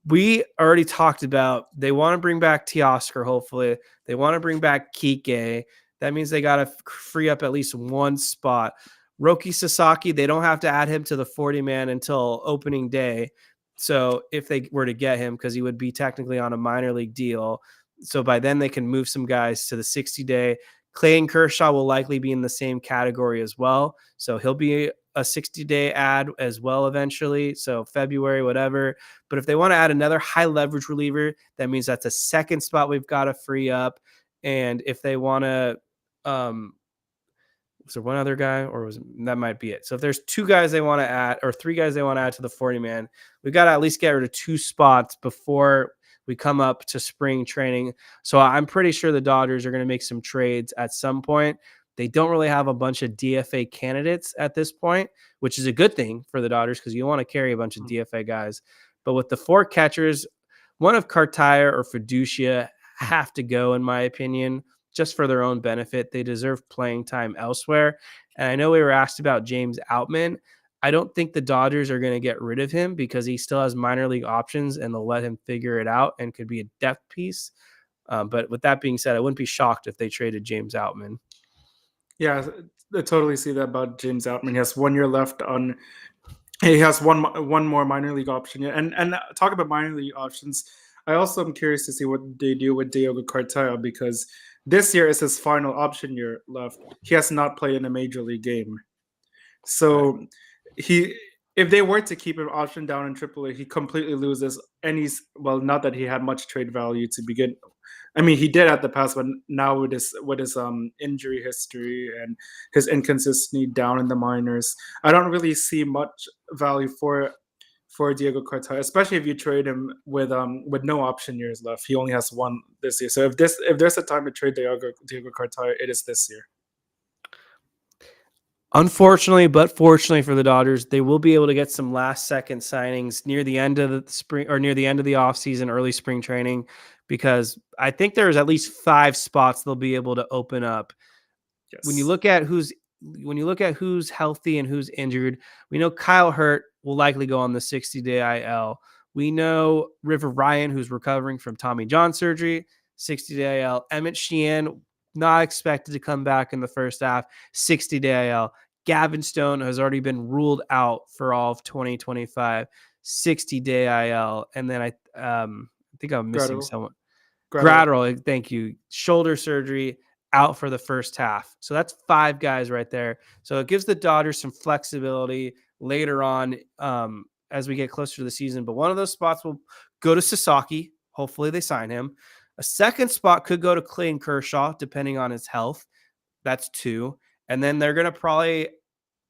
We already talked about they want to bring back Teoscar, hopefully. They want to bring back Kike. That means they got to free up at least one spot. Roki Sasaki, they don't have to add him to the 40-man until opening day. So if they were to get him, because he would be technically on a minor league deal. So by then they can move some guys to the 60-day. Clayton Kershaw will likely be in the same category as well. So he'll be a 60-day ad as well eventually. So February, whatever. But if they want to add another high leverage reliever, that means that's a second spot we've got to free up. And if they want to, was there one other guy, or that might be it? So if there's two guys they want to add, or three guys they want to add to the 40-man, we've got to at least get rid of two spots before we come up to spring training. So I'm pretty sure the Dodgers are going to make some trades at some point. They don't really have a bunch of DFA candidates at this point, which is a good thing for the Dodgers because you want to carry a bunch of DFA guys. But with the four catchers, one of Cartaya or Fiducia have to go, in my opinion, just for their own benefit. They deserve playing time elsewhere. And I know we were asked about James Outman. I don't think the Dodgers are going to get rid of him because he still has minor league options and they'll let him figure it out and could be a depth piece. But with that being said, I wouldn't be shocked if they traded James Outman. Yeah, I totally see that about James Outman. He has 1 year left on. He has one more minor league option. Yeah, and talk about minor league options. I also am curious to see what they do with Diogo Cartaya because this year is his final option year left. He has not played in a major league game, so if they were to keep him optioned down in AAA, he completely loses any. Well, not that he had much trade value to begin. I mean, he did at the past, but now with his injury history and his inconsistency down in the minors, I don't really see much value for Diego Cartaya, especially if you trade him with no option years left. He only has one this year. So if there's a time to trade Diego Cartaya, it is this year. Unfortunately, but fortunately for the Dodgers, they will be able to get some last-second signings near the end of the spring or near the end of the offseason, early spring training, because I think there's at least 5 spots they'll be able to open up. Yes. When you look at who's healthy and who's injured, we know Kyle Hurt will likely go on the 60-day IL. We know River Ryan, who's recovering from Tommy John surgery, 60-day IL. Emmett Sheehan, not expected to come back in the first half, 60-day IL. Gavin Stone has already been ruled out for all of 2025, 60-day IL. And then I think I'm missing someone. Graterol, thank you. Shoulder surgery, out for the first half. So that's 5 guys right there. So it gives the Dodgers some flexibility later on as we get closer to the season. But one of those spots will go to Sasaki. Hopefully they sign him. A second spot could go to Clayton Kershaw, depending on his health. That's 2. And then they're going to probably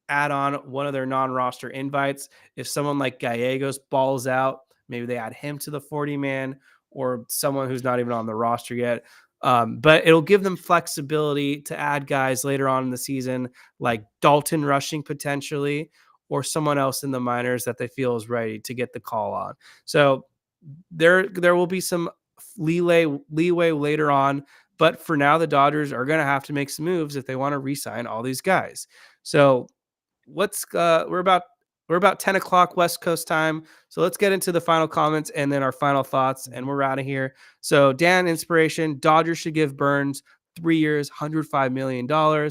add on one of their non-roster invites. If someone like Gallegos balls out, maybe they add him to the 40-man or someone who's not even on the roster yet. But it'll give them flexibility to add guys later on in the season, like Dalton Rushing potentially, or someone else in the minors that they feel is ready to get the call on. So there will be some leeway later on. But for now, the Dodgers are going to have to make some moves if they want to re-sign all these guys. So we're about 10 o'clock West Coast time. So let's get into the final comments and then our final thoughts, and we're out of here. So Dan, inspiration, Dodgers should give Burns 3 years, $105 million.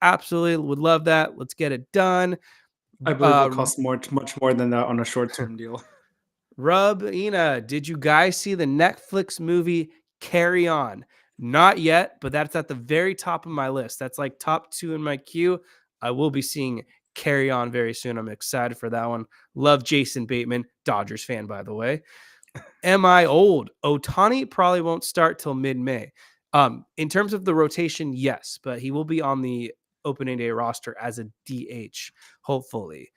Absolutely would love that. Let's get it done. I believe it'll cost much more than that on a short-term deal. Rub, Ina, did you guys see the Netflix movie Carry On? Not yet, but that's at the very top of my list. That's like top 2 in my queue. I will be seeing Carry On very soon. I'm excited for that one. Love Jason Bateman, Dodgers fan, by the way. Am I old? Ohtani probably won't start till mid-May. In terms of the rotation, yes, but he will be on the opening day roster as a DH, hopefully.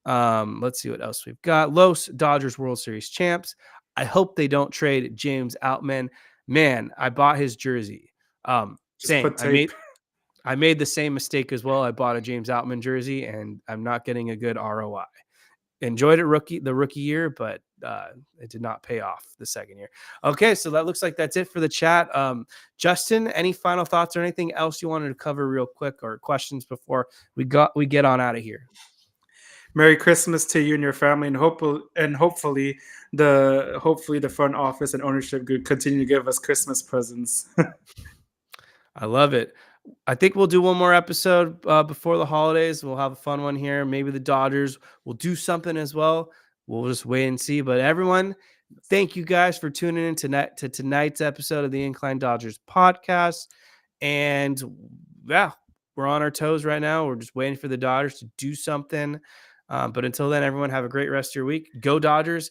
Let's see what else we've got. Los Dodgers World Series champs. I hope they don't trade James Outman. Man, I bought his jersey. Same. Put tape. I made the same mistake as well. I bought a James Outman jersey, and I'm not getting a good ROI. Enjoyed it the rookie year, but it did not pay off the second year. Okay, so that looks like that's it for the chat. Justin, any final thoughts or anything else you wanted to cover real quick, or questions before we get on out of here? Merry Christmas to you and your family, and hopefully the front office and ownership could continue to give us Christmas presents. I love it. I think we'll do one more episode before the holidays. We'll have a fun one here. Maybe the Dodgers will do something as well. We'll just wait and see. But everyone, thank you guys for tuning in to tonight's episode of the Incline Dodgers podcast. And yeah, we're on our toes right now. We're just waiting for the Dodgers to do something. But until then, everyone, have a great rest of your week. Go Dodgers.